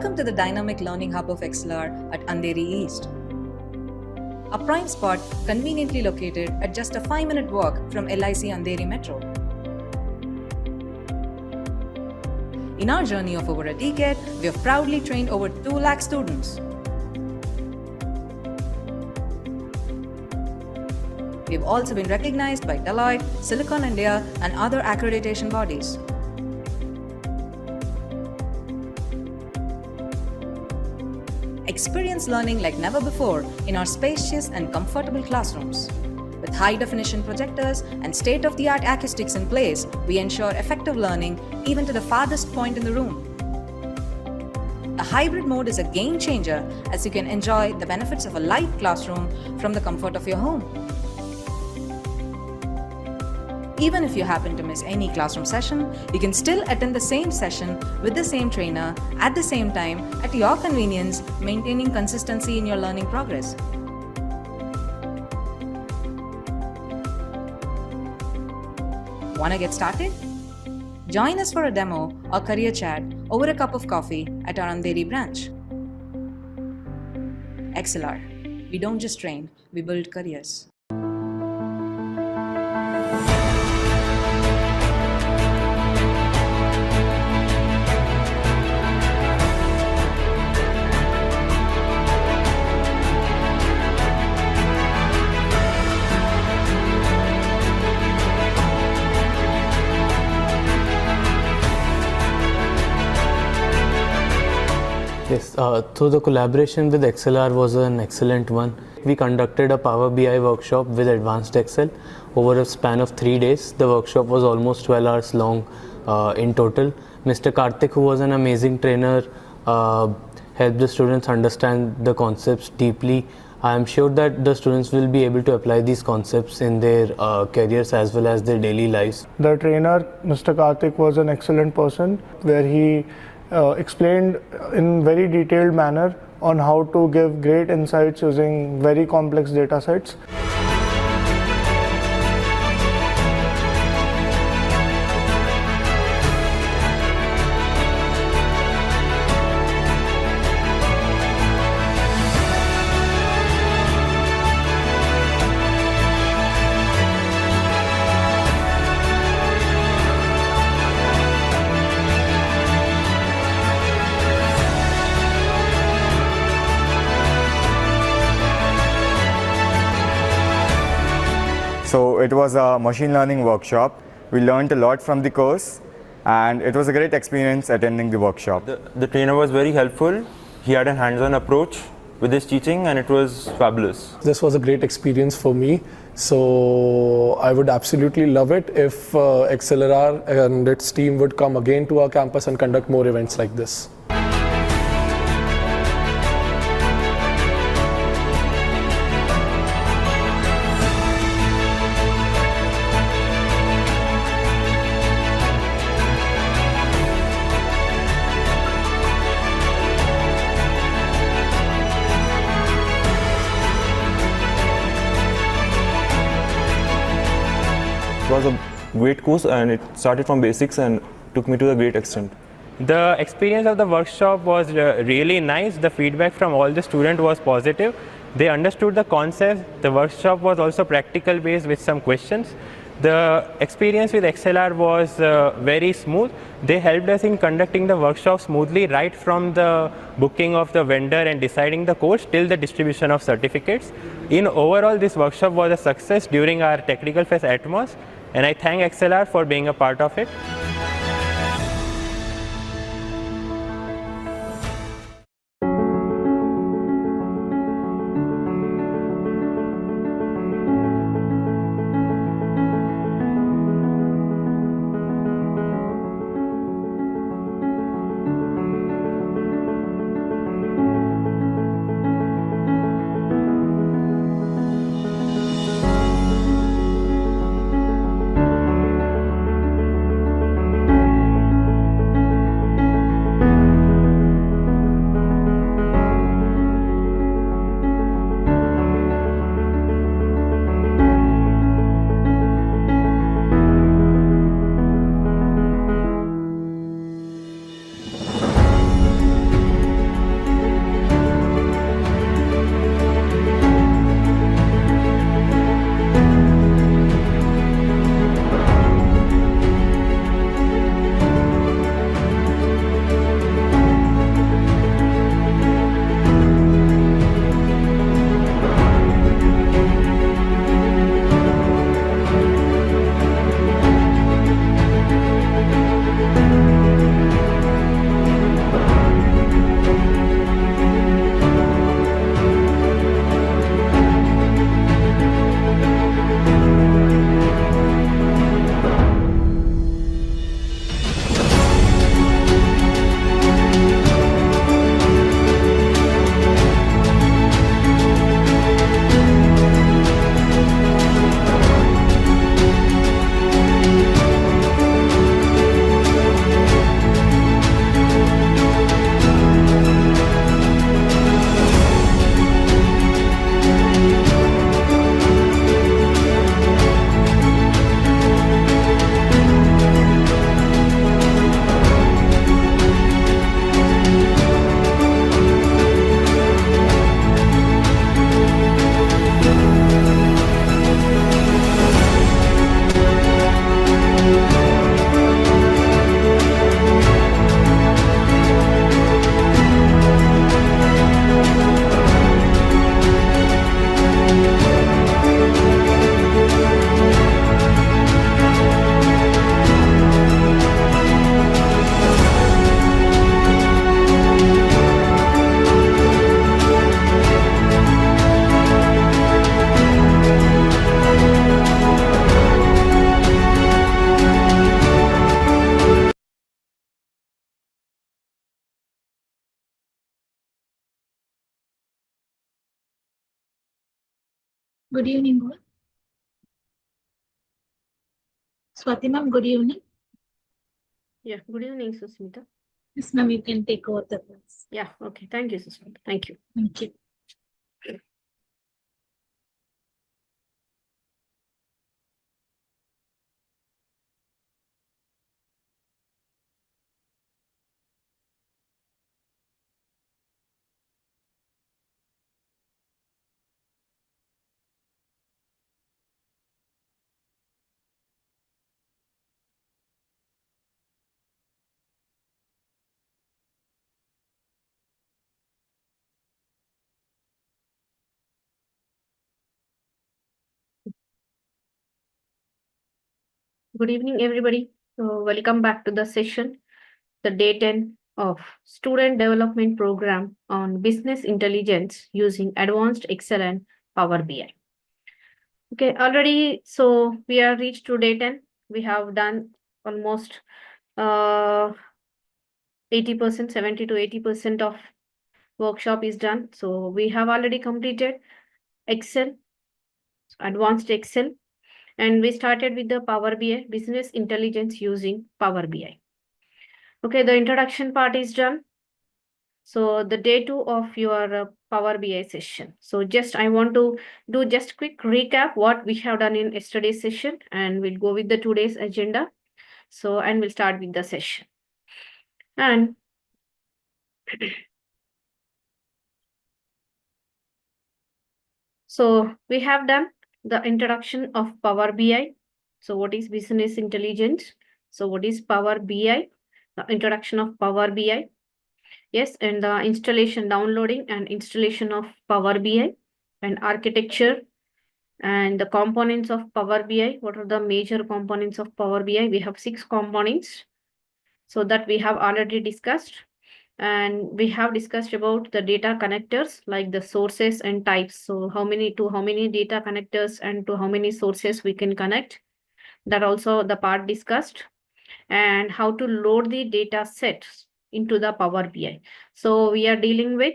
Welcome to the dynamic learning hub of XLR at Andheri East. A prime spot conveniently located at just a 5-minute walk from LIC Andheri Metro. In our journey of over a decade, we have proudly trained over 2 lakh students. We have also been recognized by Deloitte, Silicon India, and other accreditation bodies. Experience learning like never before in our spacious and comfortable classrooms. With high-definition projectors and state-of-the-art acoustics in place, we ensure effective learning even to the farthest point in the room. The hybrid mode is a game changer as you can enjoy the benefits of a live classroom from the comfort of your home. Even if you happen to miss any classroom session, you can still attend the same session with the same trainer at the same time at your convenience, maintaining consistency in your learning progress. Wanna get started? Join us for a demo or career chat over a cup of coffee at our Andheri branch. XLR. We don't just train, we build careers. Yes, so the collaboration with XLR was an excellent one. We conducted a Power BI workshop with Advanced Excel over a span of 3 days. The workshop was almost 12 hours long in total. Mr. Karthik, who was an amazing trainer, helped the students understand the concepts deeply. I am sure that the students will be able to apply these concepts in their careers as well as their daily lives. The trainer, Mr. Karthik, was an excellent person where he explained in very detailed manner on how to give great insights using very complex data sets. So it was a machine learning workshop. We learned a lot from the course and it was a great experience attending the workshop. The trainer was very helpful. He had a hands-on approach with his teaching and it was fabulous. This was a great experience for me. So I would absolutely love it if XLR and its team would come again to our campus and conduct more events like this. It was a great course and it started from basics and took me to a great extent. The experience of the workshop was really nice. The feedback from all the students was positive. They understood the concept. The workshop was also practical based with some questions. The experience with XLR was very smooth. They helped us in conducting the workshop smoothly right from the booking of the vendor and deciding the course till the distribution of certificates. In overall, this workshop was a success during our Technical Fest Atmos, and I thank XLR for being a part of it. Good evening, all. Swati ma'am, good evening. Yeah, good evening, Susmita. Yes, ma'am, you can take over the class. Yeah, okay. Thank you, Susmita. Thank you. Thank you. Good evening, everybody. Welcome back to the session, the day 10 of Student Development Program on Business Intelligence using Advanced Excel and Power BI. Okay, already, so we are reached to day 10. We have done almost 80%, 70 to 80% of workshop is done. So we have already completed Excel, Advanced Excel, and we started with the Power BI, Business Intelligence using Power BI. Okay, the introduction part is done. So the day 2 of your Power BI session. So just I want to do just quick recap what we have done in yesterday's session, and we'll go with the today's agenda. So, and we'll start with the session. And so we have done the introduction of Power BI. So what is business intelligence? So what is Power BI? The introduction of Power BI. Yes, and the installation, downloading and installation of Power BI and architecture and the components of Power BI. What are the major components of Power BI? We have 6 components. So that we have already discussed. And we have discussed about the data connectors like the sources and types. So how many data connectors and to how many sources we can connect. That also the part discussed. And how to load the data sets into the Power BI. So we are dealing with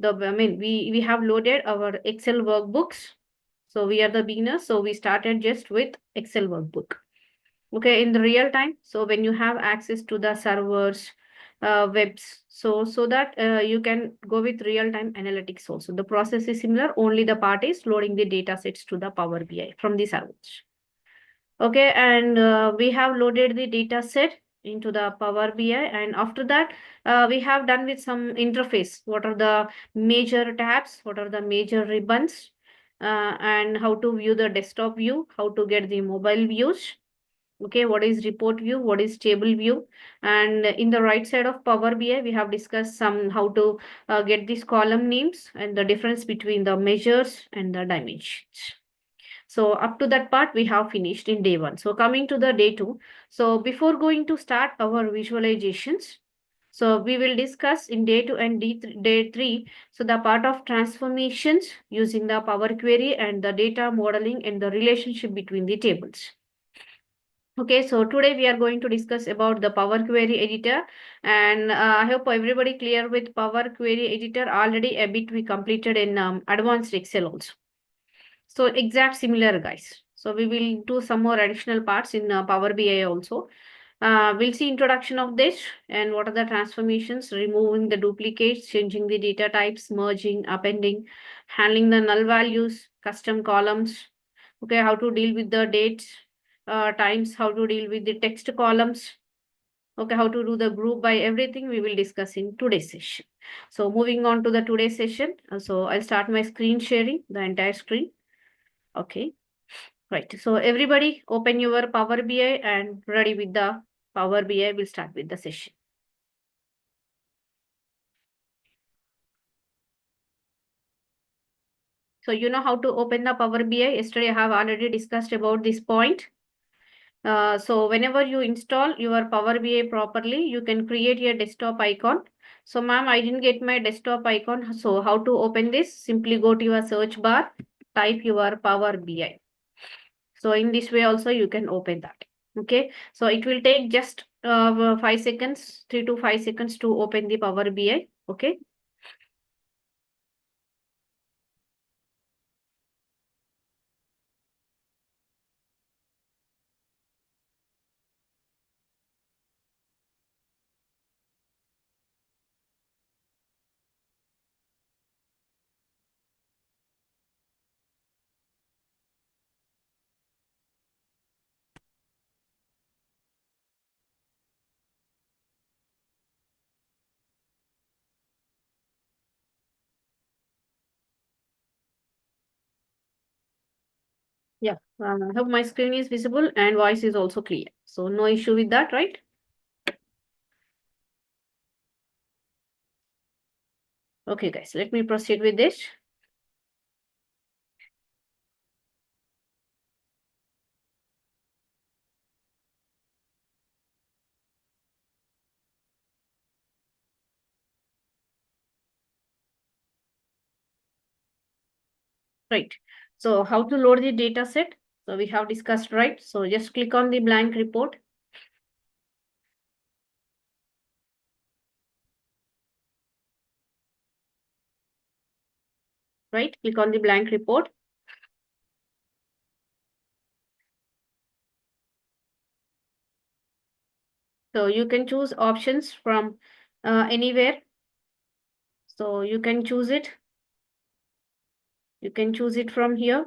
we have loaded our Excel workbooks. So we are the beginners. So we started just with Excel workbook. Okay, in the real time. So when you have access to the servers, webs, so that you can go with real time analytics also. The process is similar, only the part is loading the data sets to the Power BI from the servers. Okay, and we have loaded the data set into the Power BI, and after that we have done with some interface. What are the major tabs, what are the major ribbons, and how to view the desktop view, how to get the mobile views. Okay, what is report view, what is table view, and in the right side of Power BI we have discussed some how to get these column names and the difference between the measures and the dimensions. So up to that part we have finished in day 1. So coming to the day 2. So before going to start our visualizations, so we will discuss in day 2 and day 3. So the part of transformations using the Power Query and the data modeling and the relationship between the tables. Okay, so today we are going to discuss about the Power Query editor, and I hope everybody clear with Power Query editor. Already a bit we completed in advanced Excel also. So exact similar, guys. So we will do some more additional parts in Power BI also. We'll see introduction of this and what are the transformations, removing the duplicates, changing the data types, merging, appending, handling the null values, custom columns. Okay, how to deal with the dates, times, how to deal with the text columns. Okay, how to do the group by everything we will discuss in today's session. So moving on to the today's session. So I'll start my screen sharing, the entire screen. Okay, right. So everybody open your Power BI and ready with the Power BI. We'll start with the session. So you know how to open the Power BI. Yesterday I have already discussed about this point. So whenever you install your Power BI properly, you can create a desktop icon. So ma'am, I didn't get my desktop icon. So how to open this? Simply go to your search bar, type your Power BI. So in this way also you can open that. Okay, so it will take just 5 seconds, 3 to 5 seconds to open the Power BI. Okay. Yeah, I hope my screen is visible and voice is also clear. So no issue with that, right? Okay, guys, let me proceed with this. Right. So how to load the data set? So we have discussed, right? So just click on the blank report. Right, click on the blank report. So you can choose options from anywhere. So you can choose it. You can choose it from here.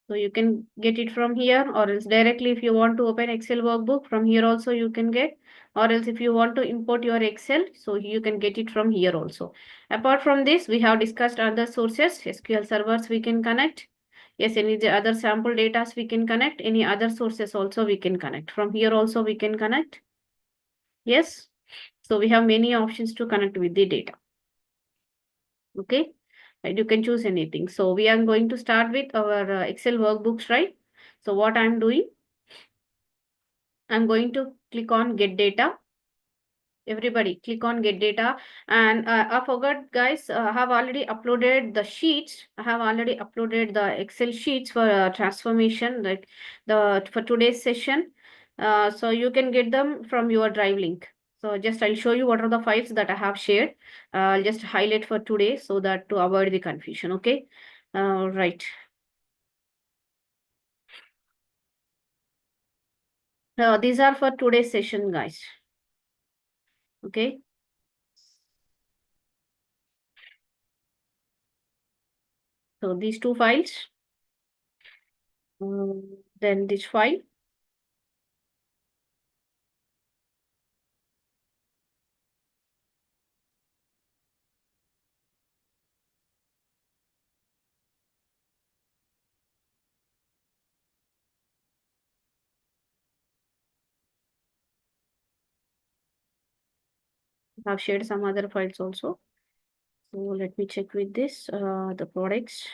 So you can get it from here, or else directly if you want to open Excel workbook from here also you can get, or else if you want to import your Excel, so you can get it from here also. Apart from this, we have discussed other sources, SQL servers we can connect. Yes, any other sample data we can connect, any other sources also we can connect. From here also we can connect. Yes, so we have many options to connect with the data. Okay, right, you can choose anything. So we are going to start with our Excel workbooks, right? So what I'm doing, I'm going to click on get data. Everybody click on get data. And I forgot, guys, I have already uploaded the sheets. I have already uploaded the Excel sheets for transformation, like for today's session. So you can get them from your drive link. So just I'll show you what are the files that I have shared. I'll just highlight for today so that to avoid the confusion. Okay. Right. These are for today's session, guys. Okay. So these two files. Then this file. I've shared some other files also. So let me check with this, the products,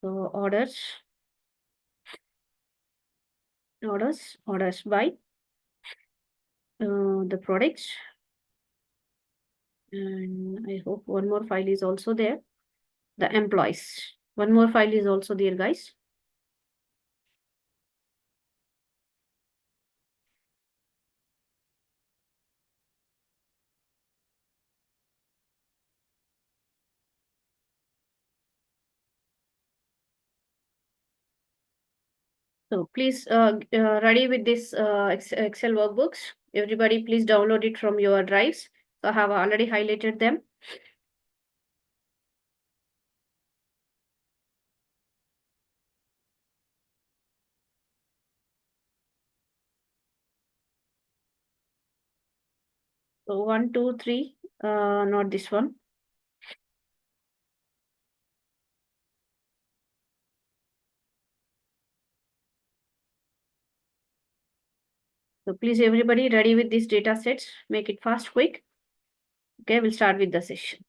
so orders by the products. And I hope one more file is also there. The employees. One more file is also there, guys. So please ready with this Excel workbooks. Everybody please download it from your drives. So I have already highlighted them. So 1, 2, 3, not this one. So please everybody ready with these data sets. Make it fast, quick. Okay, we'll start with the session.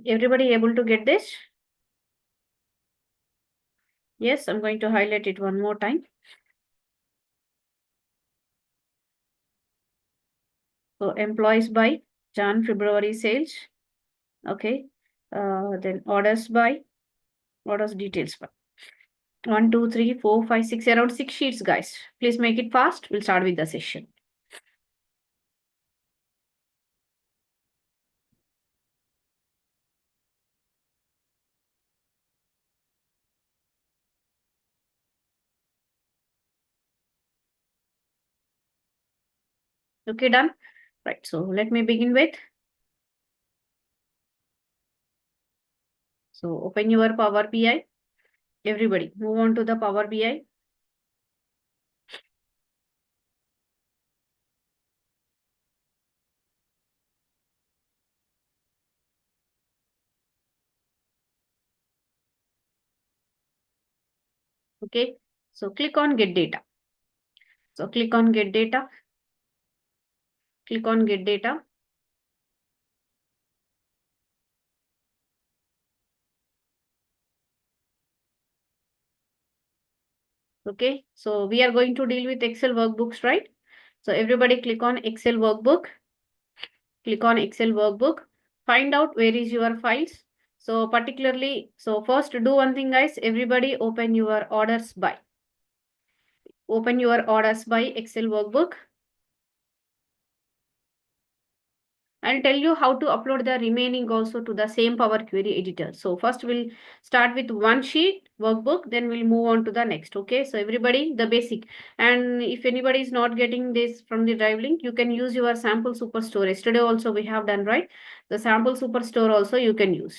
Everybody able to get this? Yes, I'm going to highlight it one more time. So employees by Jan, February sales. Okay. Then orders by orders details file. 1, 2, 3, 4, 5, 6, around 6 sheets, guys. Please make it fast. We'll start with the session. Okay, done. Right, so let me begin with. So open your Power BI. Everybody, move on to the Power BI. Okay, so click on Get Data. So click on Get Data. Click on Get Data. Okay, so we are going to deal with Excel workbooks, right? So everybody click on Excel workbook. Click on Excel workbook. Find out where is your files. So particularly, so first do one thing, guys. Everybody open your orders by. Open your orders by Excel workbook. I'll tell you how to upload the remaining also to the same Power Query editor. So first we'll start with one sheet workbook, then we'll move on to the next. Okay, so everybody, the basic. And if anybody is not getting this from the drive link, you can use your sample superstore. Yesterday also we have done, right? The sample superstore also you can use.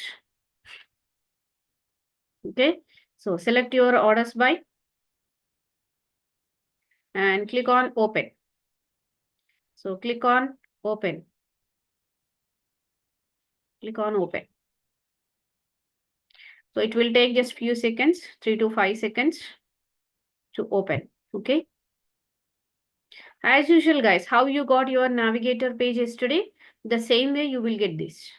Okay, so select your orders by and click on open. So click on open. Click on open. So it will take just few seconds, 3 to 5 seconds to open. Okay. As usual, guys, how you got your navigator page yesterday, the same way you will get this.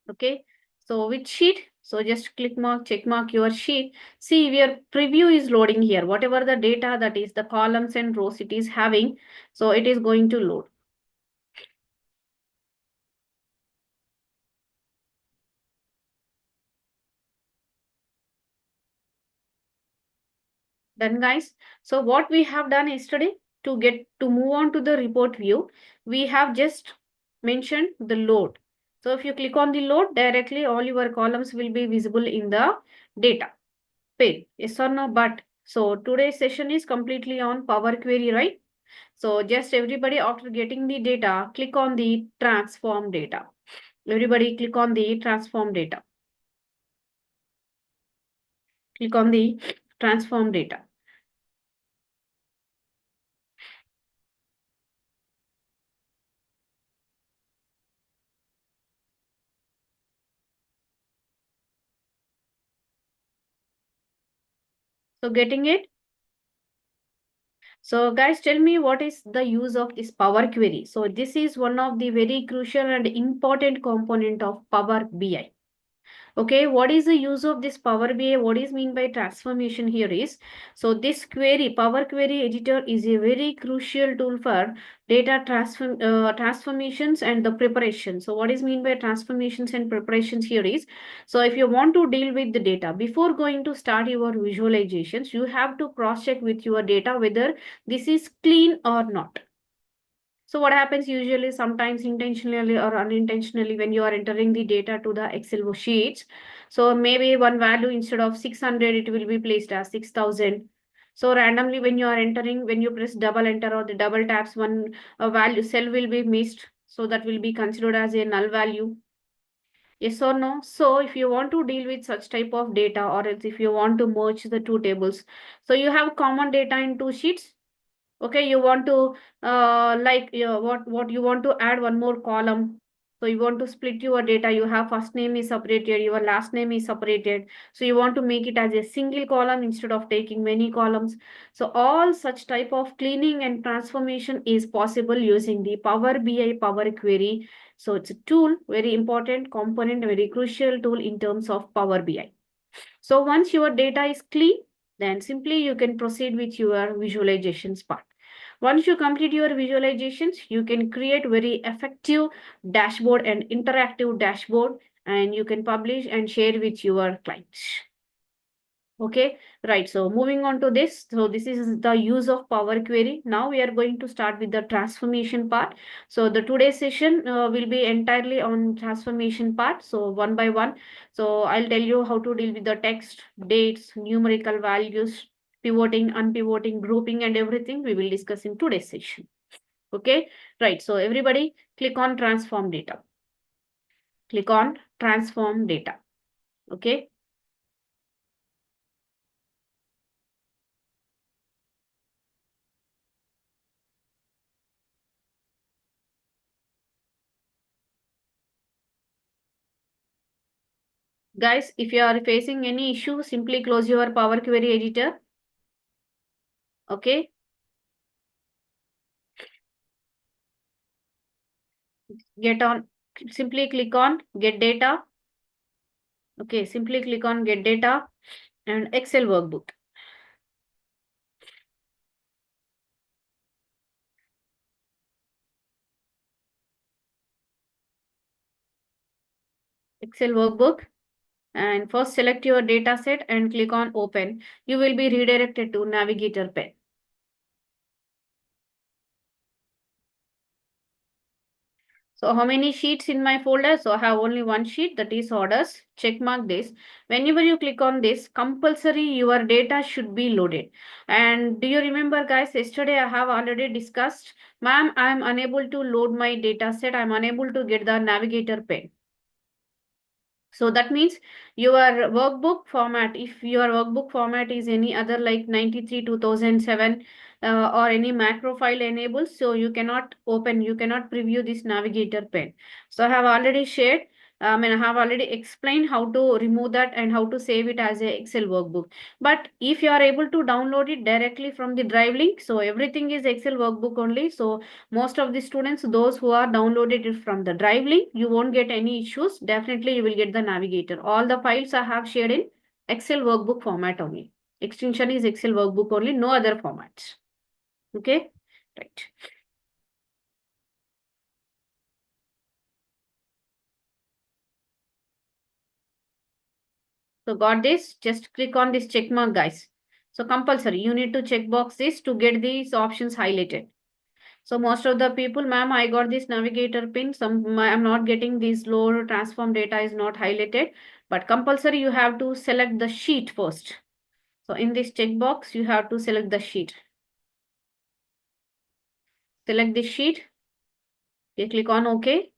Okay, so which sheet? So just click mark, check mark your sheet. See, your preview is loading here. Whatever the data that is the columns and rows it is having, so it is going to load. Done, guys. So what we have done yesterday to move on to the report view, we have just mentioned the load. So if you click on the load, directly all your columns will be visible in the data pane. Yes or no? But so today's session is completely on Power Query, right? So just everybody after getting the data, click on the transform data. Everybody click on the transform data. Click on the transform data. So getting it? So guys, tell me what is the use of this Power Query. So this is one of the very crucial and important component of Power BI. Okay, what is the use of this Power BI? What is mean by transformation here is, so this query, Power Query Editor is a very crucial tool for data transformations and the preparation. So what is mean by transformations and preparations here is, so if you want to deal with the data, before going to start your visualizations, you have to cross check with your data whether this is clean or not. So what happens usually sometimes intentionally or unintentionally when you are entering the data to the Excel sheets. So maybe one value instead of 600, it will be placed as 6,000. So randomly when you are entering, when you press double enter or the double taps, one value cell will be missed. So that will be considered as a null value. Yes or no? So if you want to deal with such type of data or else if you want to merge the two tables, so you have common data in two sheets. Okay, you want to what you want to add one more column. So you want to split your data, you have first name is separated, your last name is separated. So you want to make it as a single column instead of taking many columns. So all such type of cleaning and transformation is possible using the Power BI Power Query. So it's a tool, very important component, very crucial tool in terms of Power BI. So once your data is clean, then simply you can proceed with your visualizations part. Once you complete your visualizations, you can create very effective dashboard and interactive dashboard, and you can publish and share with your clients. Okay, right. So moving on to this. So this is the use of Power Query. Now we are going to start with the transformation part. So the today's session will be entirely on transformation part. So one by one. So I'll tell you how to deal with the text, dates, numerical values, pivoting, unpivoting, grouping, and everything we will discuss in today's session. Okay, right. So everybody click on transform data. Click on transform data. Okay. Guys, if you are facing any issue, simply close your Power Query editor. Okay. Simply click on get data. Okay, simply click on get data and Excel workbook. Excel workbook. And first select your data set and click on open. You will be redirected to navigator pane. So how many sheets in my folder? So I have only one sheet, that is orders. Check mark this. Whenever you click on this, compulsory your data should be loaded. And do you remember guys, yesterday I have already discussed, ma'am, I am unable to load my data set. I am unable to get the navigator pane. So that means your workbook format, if your workbook format is any other like 93 2007 or any macro file enabled, so you cannot open, you cannot preview this navigator pane. So I have already shared, I have already explained how to remove that and how to save it as a Excel workbook. But if you are able to download it directly from the drive link, so everything is Excel workbook only. So most of the students, those who are downloaded it from the drive link, you won't get any issues. Definitely you will get the navigator. All the files I have shared in Excel workbook format only. Extension is Excel workbook only, no other formats. Okay, right. So got this, just click on this check mark guys. So compulsory, you need to check box this to get these options highlighted. So most of the people, ma'am, I got this navigator pin. I'm not getting this load transform data is not highlighted, but compulsory you have to select the sheet first. So in this checkbox, you have to select the sheet. Select this sheet. You click on OK.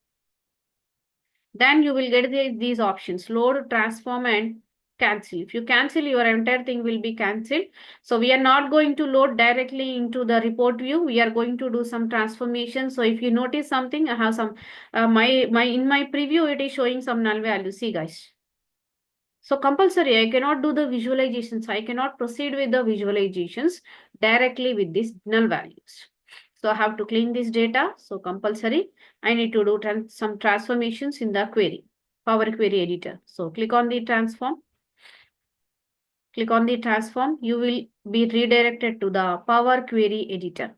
Then you will get these options, load, transform, and cancel. If you cancel, your entire thing will be cancelled. So we are not going to load directly into the report view. We are going to do some transformation. So if you notice something, I have some, in my preview, it is showing some null value. See guys. So compulsory, I cannot do the visualizations. I cannot proceed with the visualizations directly with these null values. So I have to clean this data. So compulsory, I need to do some transformations in the query, Power Query Editor. So click on the transform. Click on the transform. You will be redirected to the Power Query Editor.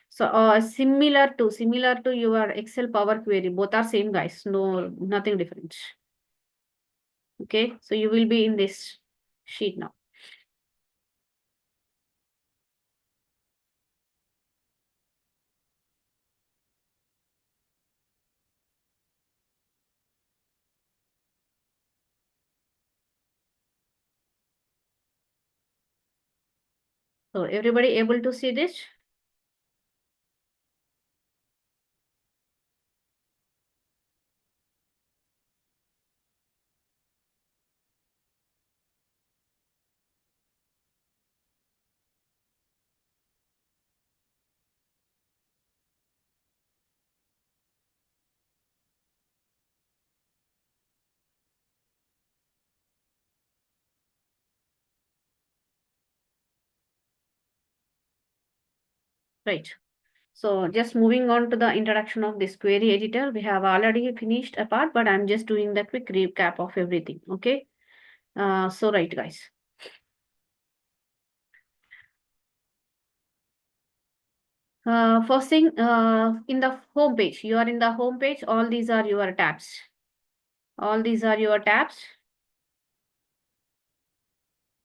So similar to your Excel Power Query, both are same guys. No, nothing different. Okay, so you will be in this sheet now. So everybody able to see this? Right. So just moving on to the introduction of this query editor, we have already finished a part, but I'm just doing the quick recap of everything. Okay. So right, guys. First thing, in the home page, you are in the home page. All these are your tabs. All these are your tabs.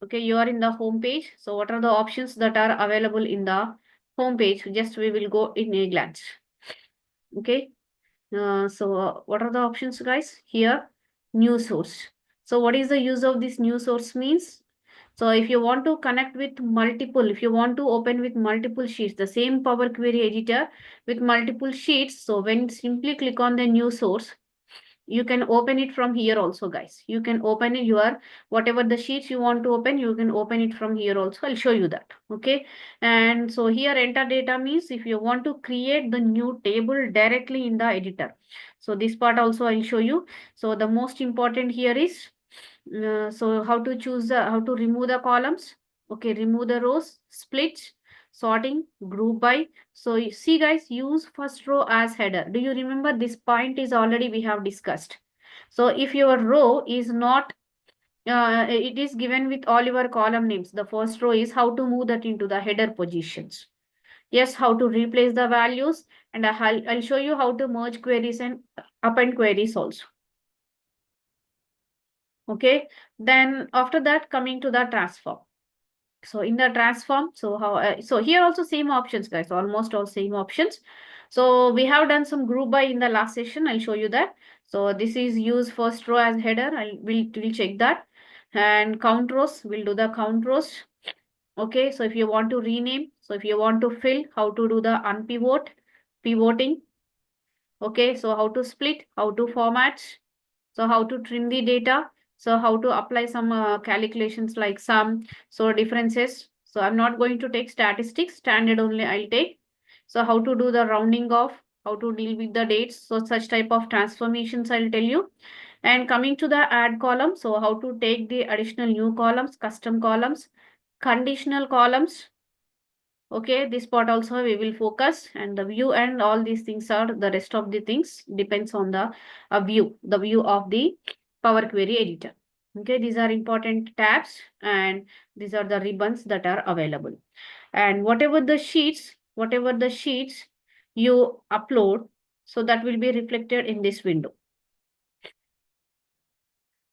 Okay, you are in the home page. So what are the options that are available in the home page? Just we will go in a glance. Okay. So what are the options, guys? Here, new source. So what is the use of this new source means? So if you want to connect with multiple, if you want to open with multiple sheets, the same Power Query editor with multiple sheets. So when simply click on the new source, you can open it from here also, guys. You can open it your whatever the sheets you want to open, you can open it from here also. I'll show you that. Okay. And so here enter data means if you want to create the new table directly in the editor. So this part also I'll show you. So the most important here is so how to choose the how to remove the columns. Okay, remove the rows, split, sorting, group by. So you see, guys, use first row as header. Do you remember this point is already we have discussed? So if your row is not it is given with all your column names, the first row is how to move that into the header positions. Yes, how to replace the values, and I'll show you how to merge queries and append queries also. Okay, then after that coming to the transform. So in the transform, so how so here also same options, guys, almost all same options. So we have done some group by in the last session. I'll show you that. So this is use first row as header. We'll check that. And count rows, we'll do the count rows. Okay, so if you want to rename, so if you want to fill, how to do the unpivot, pivoting. Okay, so how to split, how to format, so how to trim the data, so how to apply some calculations like sum, so differences. So I'm not going to take statistics, standard only I'll take. So how to do the rounding off, how to deal with the dates. So such type of transformations I'll tell you. And coming to the add column, so how to take the additional new columns, custom columns, conditional columns. Okay, this part also we will focus, and the view and all these things are the rest of the things depends on the the view of the Power Query editor. Okay, these are important tabs and these are the ribbons that are available. And whatever the sheets you upload, so that will be reflected in this window.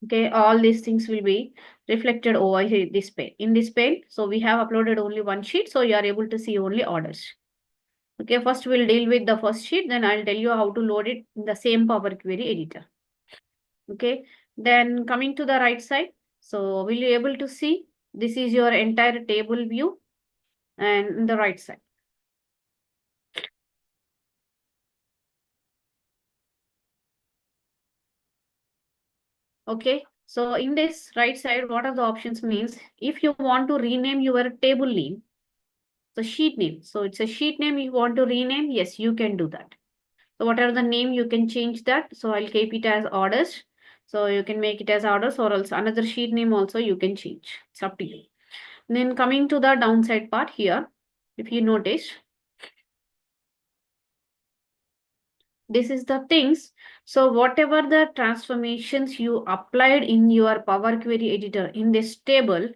Okay, all these things will be reflected over here, this pane. In this pane, so we have uploaded only one sheet, so you are able to see only orders. Okay, first we'll deal with the first sheet, then I'll tell you how to load it in the same Power Query editor. Okay, then coming to the right side, so will you able to see this is your entire table view and in the right side. Okay, so in this right side, what are the options means if you want to rename your table name, the sheet name. So it's a sheet name you want to rename. Yes, you can do that. So whatever the name, you can change that. So I'll keep it as orders. So you can make it as orders or else another sheet name also you can change. It's up to you. And then coming to the downside part here, if you notice, this is the things. So whatever the transformations you applied in your Power Query editor in this table,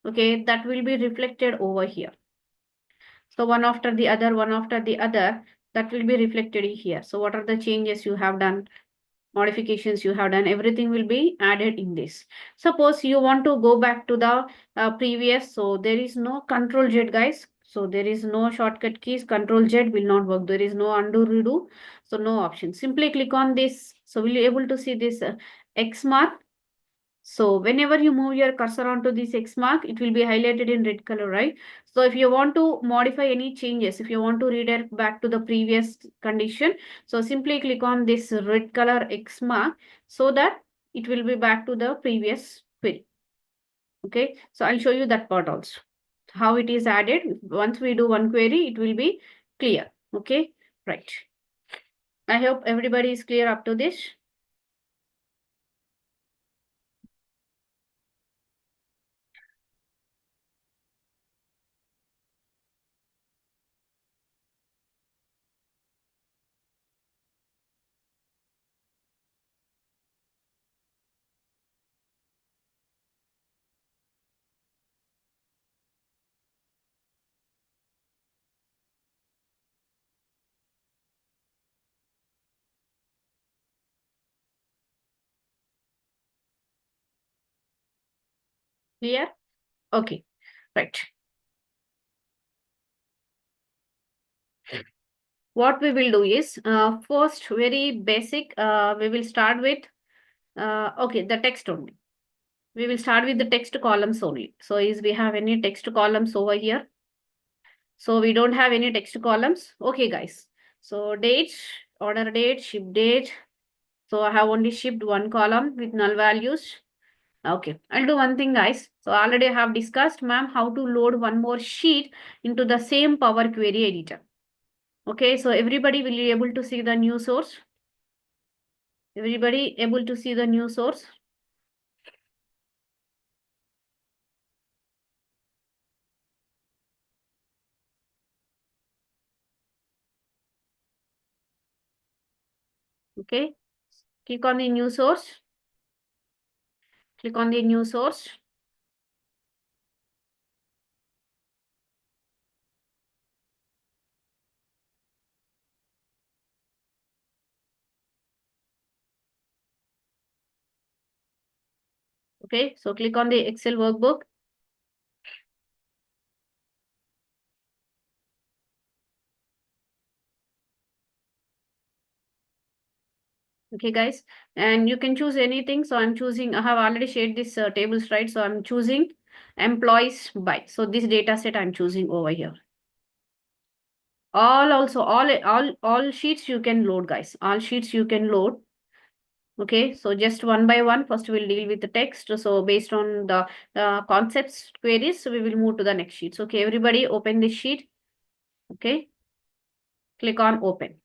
okay, that will be reflected over here. So one after the other, that will be reflected here. So what are the changes you have done, modifications you have done, everything will be added in this. Suppose you want to go back to the previous, so there is no Control Z, guys. So there is no shortcut keys, Control Z will not work. There is no undo, redo. So no option. Simply click on this. So will you able to see this X mark? So whenever you move your cursor onto this X mark, it will be highlighted in red color, right? So if you want to modify any changes, if you want to redirect back to the previous condition, so simply click on this red color X mark so that it will be back to the previous query. Okay, so I'll show you that part also. How it is added. Once we do one query, it will be clear. Okay, right. I hope everybody is clear up to this. Clear? Okay, right. What we will do is, first, very basic, we will start with, okay, the text only. We will start with the text columns only. So is we have any text columns over here? So we don't have any text columns. Okay, guys. So date, order date, ship date. So I have only shipped one column with null values. Okay, I'll do one thing, guys. So already I have discussed, ma'am, how to load one more sheet into the same Power Query editor. Okay, so everybody will be able to see the new source. Everybody able to see the new source? Okay, click on the new source. Click on the new source. Okay, so click on the Excel workbook. Okay, guys, and you can choose anything. So I'm choosing, I have already shared this tables, right? So I'm choosing employees by. So this data set I'm choosing over here. All sheets you can load, guys. All sheets you can load. Okay, so just one by one, first we'll deal with the text. So based on the concepts queries, so we will move to the next sheets. Okay, everybody open this sheet. Okay, click on open.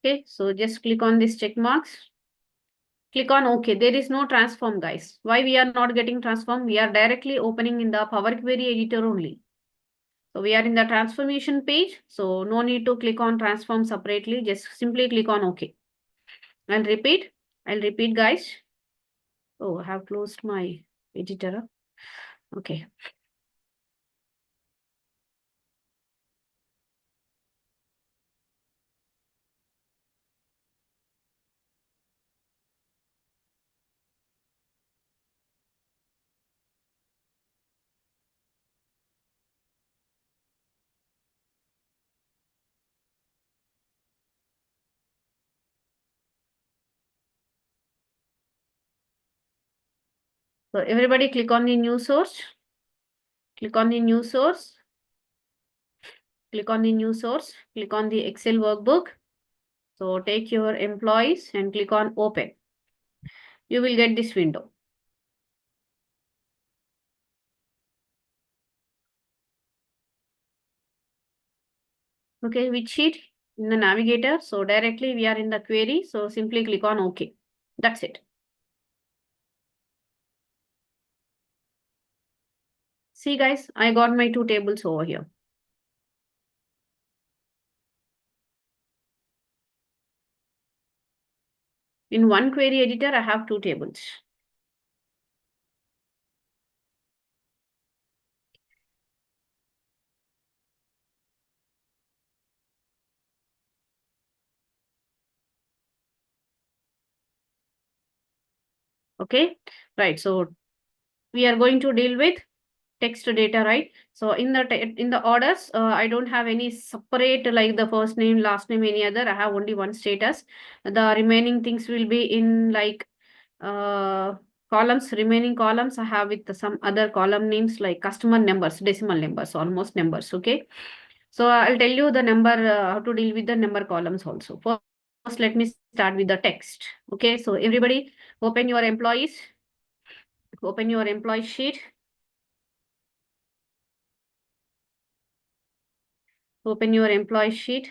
Okay, so just click on this check marks. Click on OK. There is no transform, guys. Why we are not getting transform? We are directly opening in the Power Query editor only. So we are in the transformation page. So no need to click on transform separately. Just simply click on OK. I'll repeat. I'll repeat, guys. Oh, I have closed my editor. Okay. So everybody click on the new source. Click on the new source. Click on the new source. Click on the Excel workbook. So take your employees and click on open. You will get this window. Okay, which sheet? In the navigator. So directly we are in the query. So simply click on OK. That's it. See, guys, I got my two tables over here. In one query editor, I have two tables. Okay, right. So we are going to deal with text data, right? So in the orders, I don't have any separate like the first name, last name, any other. I have only one status. The remaining things will be in like columns. Remaining columns I have with some other column names like customer numbers, decimal numbers, almost numbers. Okay, so I'll tell you the number, how to deal with the number columns also. First, let me start with the text. Okay, so everybody open your employees. Open your employee sheet. Open your employee sheet.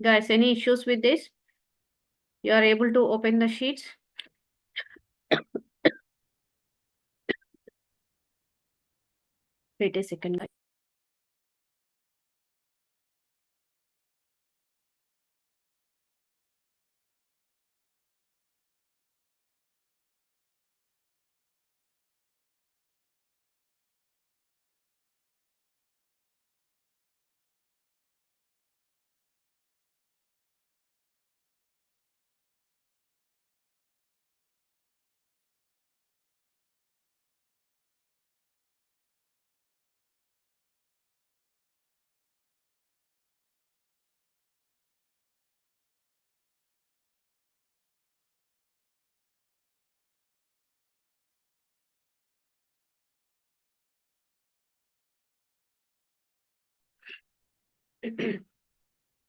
Guys, any issues with this? You are able to open the sheets. Wait a second, guys.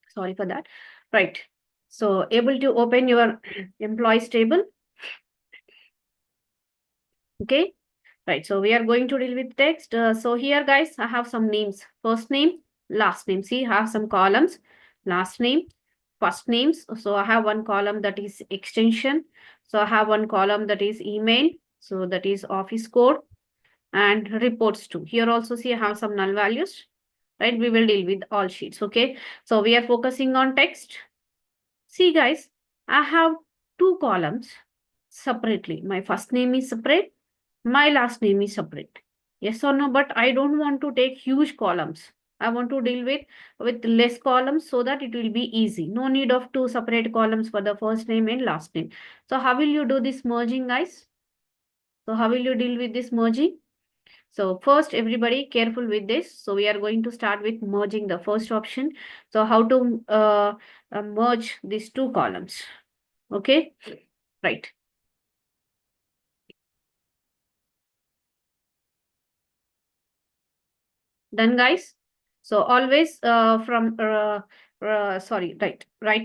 Sorry for that. Right. So able to open your employees table. Okay. Right. So we are going to deal with text. So here, guys, I have some names. First name, last name. See, I have some columns. Last name, first names. So I have one column that is extension. So I have one column that is email. So that is office code and reports too. Here also see I have some null values. Right. We will deal with all sheets. Okay. So we are focusing on text. See, guys, I have two columns separately. My first name is separate. My last name is separate. Yes or no? But I don't want to take huge columns. I want to deal with less columns so that it will be easy. No need of two separate columns for the first name and last name. So how will you do this merging, guys? So how will you deal with this merging? So first, everybody careful with this. So we are going to start with merging the first option. So how to merge these two columns. Okay, right. Done, guys. So always right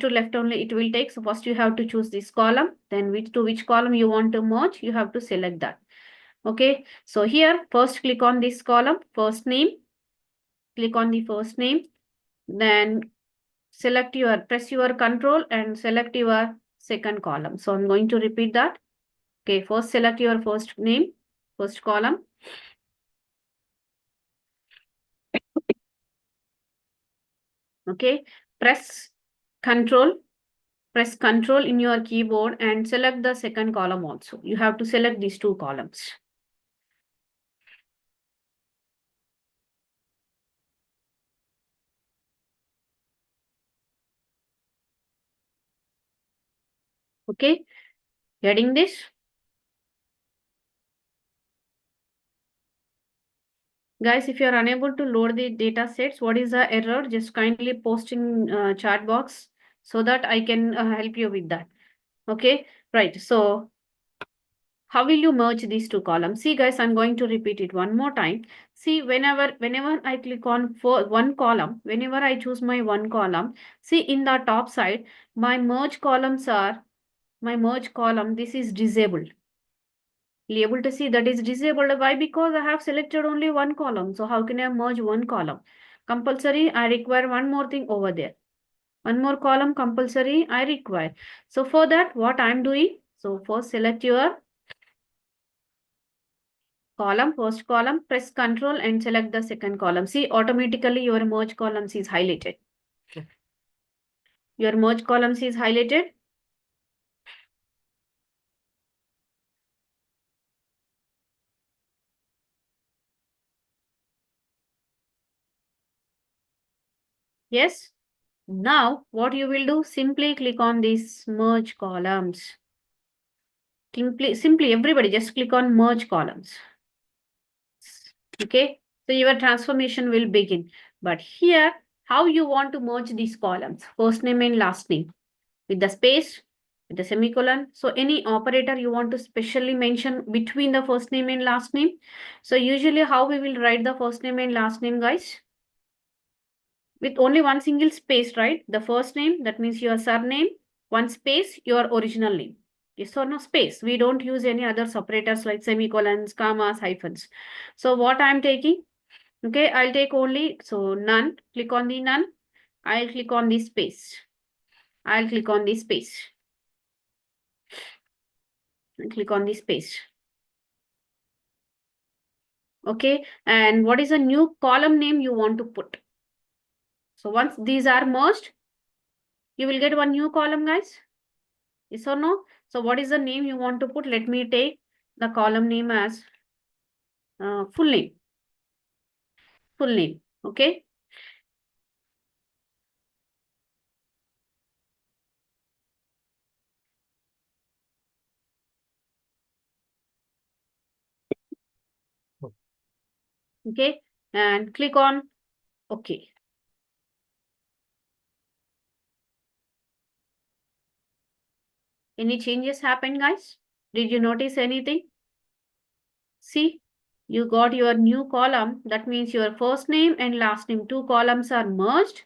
to left only it will take. So first you have to choose this column. Then which column you want to merge, you have to select that. Okay. So here first click on this column, first name. Click on the first name. Then press your control and select your second column. So I'm going to repeat that. Okay. First select your first name, first column. Okay. Press control in your keyboard and select the second column also. You have to select these two columns. Okay, getting this? Guys, if you are unable to load the data sets, what is the error? Just kindly post in chat box so that I can help you with that. Okay, right. So how will you merge these two columns? See, guys, I'm going to repeat it one more time. See, whenever I click on for one column, whenever I choose my one column, see in the top side, my merge column, this is disabled. You're able to see that is disabled. Why? Because I have selected only one column. So how can I merge one column? Compulsory, I require one more thing over there. One more column compulsory I require. So for that, what I'm doing? So first select your column, first column, press control and select the second column. See, automatically your merge columns is highlighted. Your merge columns is highlighted. Yes. Now what you will do? Simply click on these merge columns. Simply everybody just click on merge columns. Okay. So your transformation will begin. But here, how you want to merge these columns? First name and last name. With the space, with the semicolon. So any operator you want to specially mention between the first name and last name. So usually how we will write the first name and last name, guys? With only one single space, right? The first name, that means your surname, one space, your original name. Yes or no? Space. We don't use any other separators like semicolons, commas, hyphens. So what I'm taking? Okay, I'll take only, so none. Click on the none. I'll click on the space. I'll click on the space. Click on the space. Okay, and what is a new column name you want to put? So once these are merged, you will get one new column, guys. Yes or no? So what is the name you want to put? Let me take the column name as full name. Full name. Okay. Okay. And click on OK. Any changes happened, guys? Did you notice anything? See, you got your new column. That means your first name and last name, two columns are merged.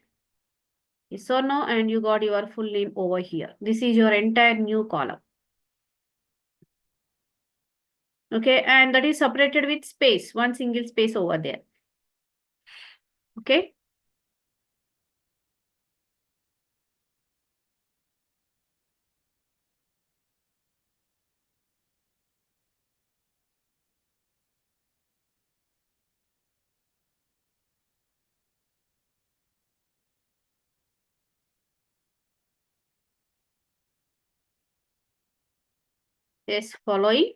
Yes or no? And you got your full name over here. This is your entire new column. Okay, and that is separated with space, one single space over there. Okay. Yes, following.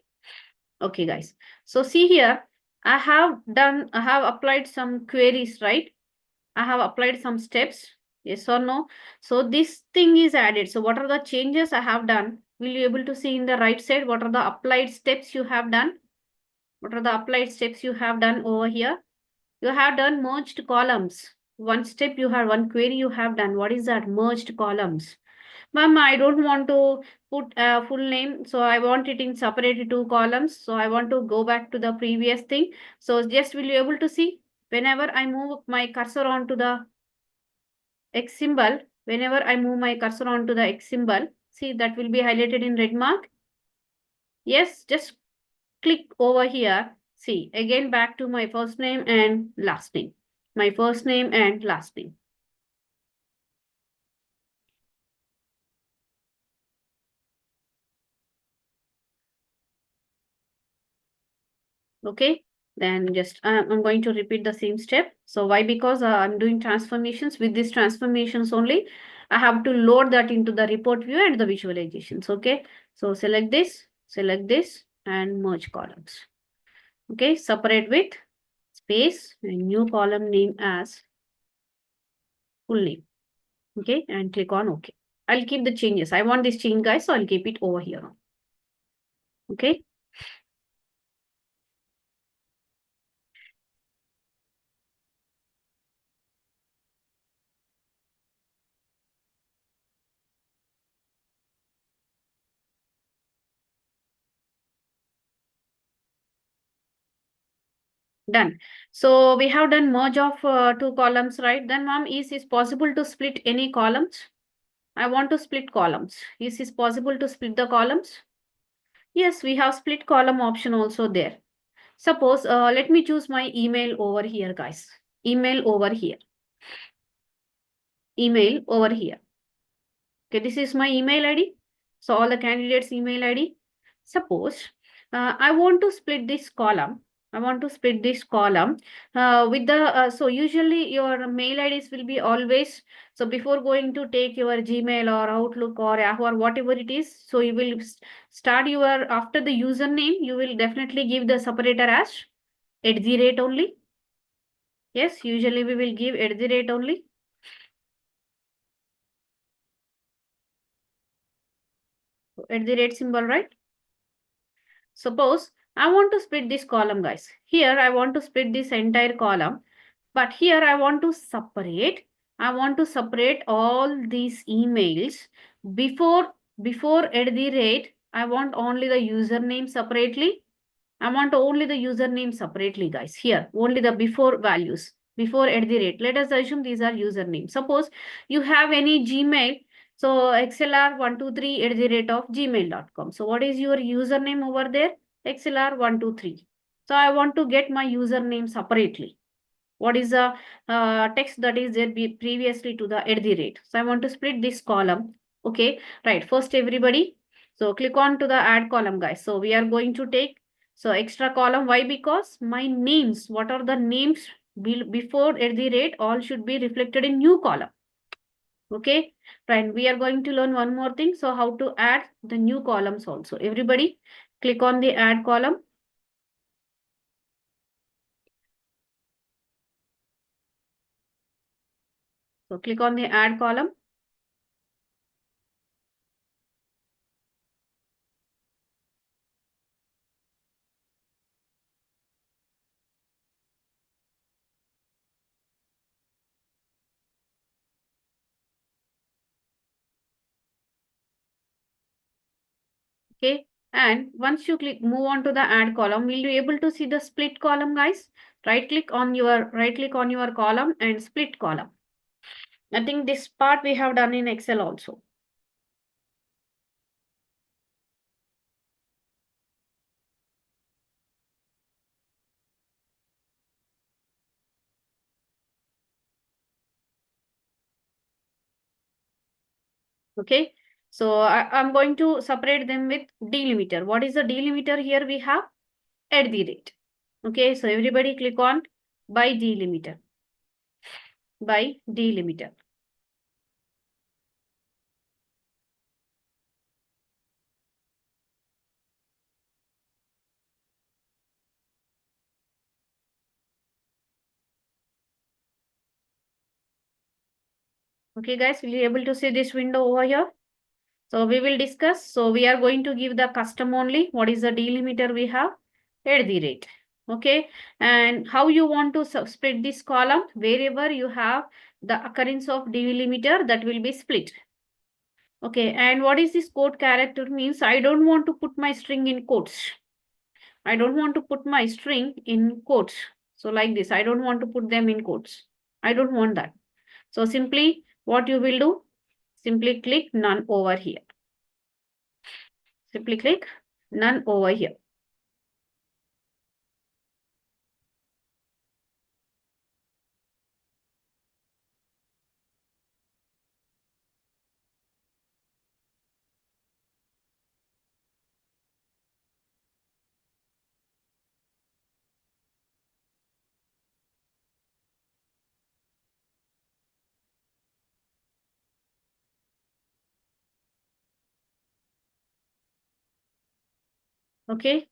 Okay, guys. So see here, I have applied some queries, right? I have applied some steps. Yes or no? So this thing is added. So what are the changes I have done? Will you able to see in the right side? What are the applied steps you have done? What are the applied steps you have done over here? You have done merged columns. One step you have, one query you have done. What is that? Merged columns. Ma'am, I don't want to put a full name, so I want it in separated two columns. So I want to go back to the previous thing. So just will you able to see whenever I move my cursor onto the X symbol, whenever I move my cursor onto the X symbol, see that will be highlighted in red mark. Yes, just click over here. See, again back to my first name and last name. My first name and last name. Okay, then just I'm going to repeat the same step. So why? Because I'm doing transformations. With these transformations only, I have to load that into the report view and the visualizations. Okay, so select this and merge columns. Okay, separate with space and new column name as full name. Okay, and click on OK. I'll keep the changes. I want this change, guys, so I'll keep it over here. Okay. Done. So we have done merge of two columns, right? Then ma'am, is it possible to split any columns? I want to split columns. Is it possible to split the columns? Yes, we have split column option also there. Suppose, let me choose my email over here, guys. Email over here. Email over here. Okay, this is my email ID. So all the candidates' email ID. Suppose I want to split this column. I want to split this column with the, so usually your mail IDs will be always, so before going to take your Gmail or Outlook or Yahoo or whatever it is, so you will start your, after the username, you will definitely give the separator as @ only. Yes, usually we will give @ only. @ symbol, right? Suppose I want to split this column, guys. Here I want to split this entire column, but here I want to separate. I want to separate all these emails before @ I want only the username separately. I want only the username separately, guys. Here, only the before values, before @ Let us assume these are usernames. Suppose you have any Gmail, so xlr123 @ gmail.com. So what is your username over there? xlr123. So I want to get my username separately. What is the text that is there previously to the @ So I want to split this column. Okay, right. First, everybody. So click on to the add column, guys. So we are going to take so extra column. Why? Because my names, what are the names before @ all should be reflected in new column. Okay, right. We are going to learn one more thing. So how to add the new columns also. Everybody click on the add column. So click on the add column. Okay, and once you move on to the add column, will you able to see the split column, guys? Right click on your column and split column. I think this part we have done in Excel also. Okay, so I'm going to separate them with delimiter. What is the delimiter here? We have at the rate. Okay, so everybody click on by delimiter. By delimiter. Okay, guys, will you able to see this window over here? So we will discuss. So we are going to give the custom only. What is the delimiter we have? At the rate. Okay, and how you want to split this column? Wherever you have the occurrence of delimiter, that will be split. Okay, and what is this quote character means? I don't want to put my string in quotes. I don't want to put my string in quotes. So like this, I don't want to put them in quotes. I don't want that. So simply what you will do? Simply click none over here. Simply click none over here. Okay.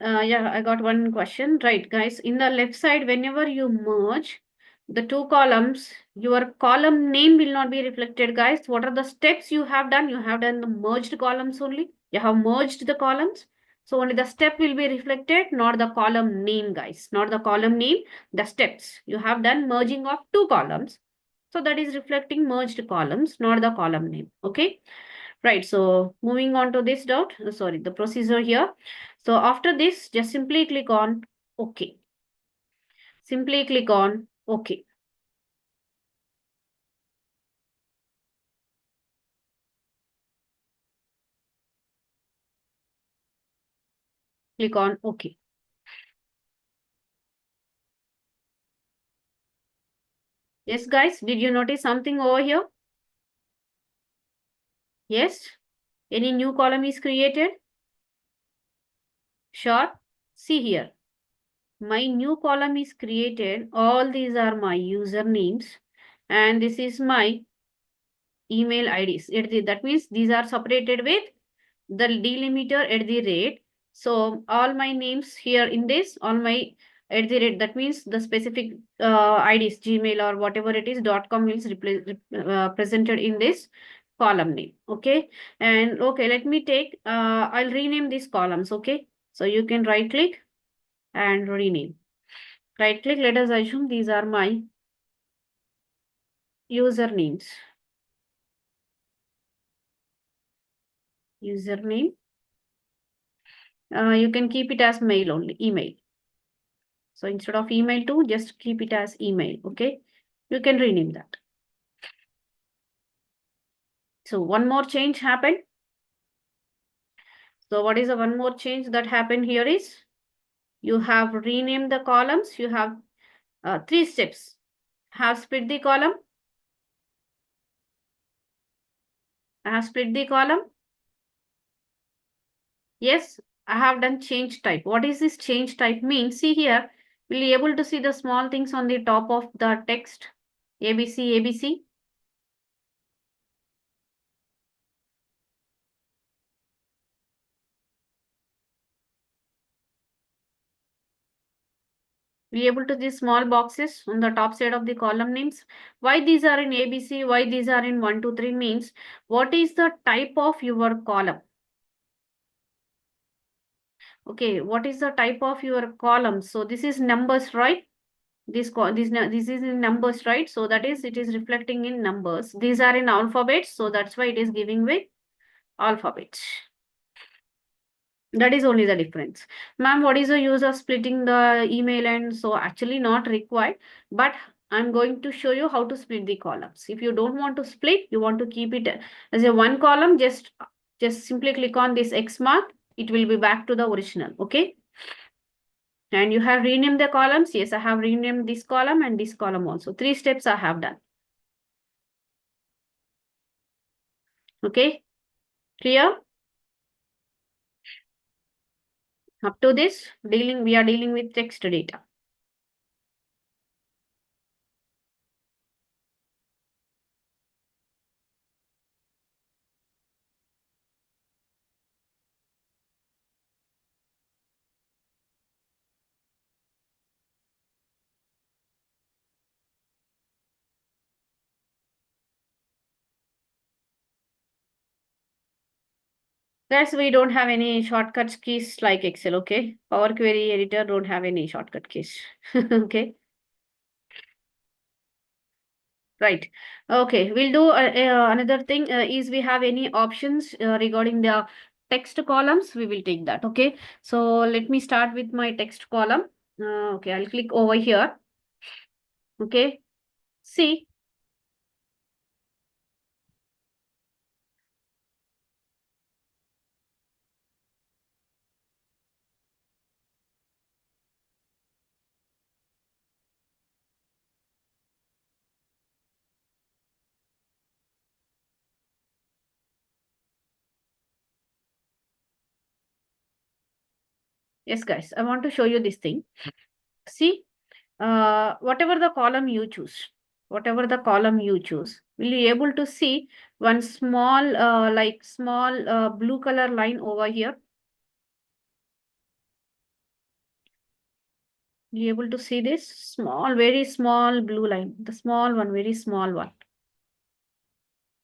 Yeah, I got one question. Right, guys. In the left side, whenever you merge the two columns, your column name will not be reflected, guys. What are the steps you have done? You have done the merged columns only. You have merged the columns. So only the step will be reflected, not the column name, guys. Not the column name, the steps. You have done merging of two columns. So that is reflecting merged columns, not the column name. Okay. Right, so moving on to this sorry, the procedure here. So after this, just simply click on OK. Simply click on OK. Click on OK. Yes, guys, did you notice something over here? Yes? Any new column is created? Sure. See here. My new column is created. All these are my usernames. And this is my email IDs. That means these are separated with the delimiter at the rate. So all my names here in this, all my at the rate, that means the specific IDs, Gmail or whatever it is, .com is presented in this column name. Okay. And okay, let me take, I'll rename these columns. Okay. So you can right click and rename. Right click, let us assume these are my usernames. Username. You can keep it as mail only, email. So instead of email to, just keep it as email. Okay. You can rename that. So one more change happened. So what is the one more change that happened here is you have renamed the columns. You have 3 steps. Have split the column. I have split the column. Yes, I have done change type. What is this change type mean? See here, will you able to see the small things on the top of the text? ABC, ABC. Be able to these small boxes on the top side of the column names. Why these are in ABC, why these are in 1, 2, 3 means what is the type of your column? Okay, what is the type of your column? So this is numbers, right? This is in numbers, right? So that is, it is reflecting in numbers. These are in alphabets, so that's why it is giving with alphabets. That is only the difference. Ma'am, what is the use of splitting the email? And so actually not required, but I'm going to show you how to split the columns. If you don't want to split, you want to keep it as a one column, just simply click on this X mark. It will be back to the original. Okay. And you have renamed the columns. Yes, I have renamed this column and this column also. 3 steps I have done. Okay. Clear? Up to this, we are dealing with text data. Guys, we don't have any shortcut keys like Excel, okay? Power Query Editor don't have any shortcut keys, okay? Right. Okay, we'll do another thing is we have any options regarding the text columns, we will take that, okay? So let me start with my text column. Okay, I'll click over here. Okay, see. Yes, guys, I want to show you this thing. See, whatever the column you choose, will you be able to see one small, blue color line over here? You able to see this small, very small blue line, the small one, very small one.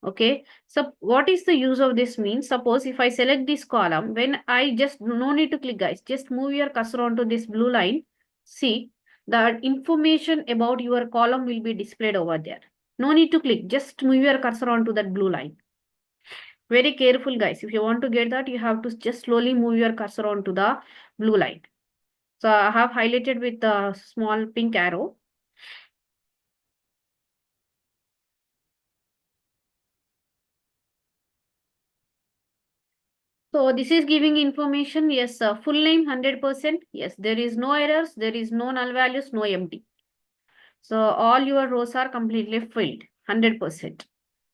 Okay, so what is the use of this means? Suppose if I select this column, when I just, no need to click guys, just move your cursor onto this blue line. See, the information about your column will be displayed over there. No need to click, just move your cursor onto that blue line. Very careful guys, if you want to get that, you have to just slowly move your cursor onto the blue line. So I have highlighted with a small pink arrow. So this is giving information. Yes, full name 100%. Yes, there is no errors. There is no null values, no empty. So all your rows are completely filled, 100%.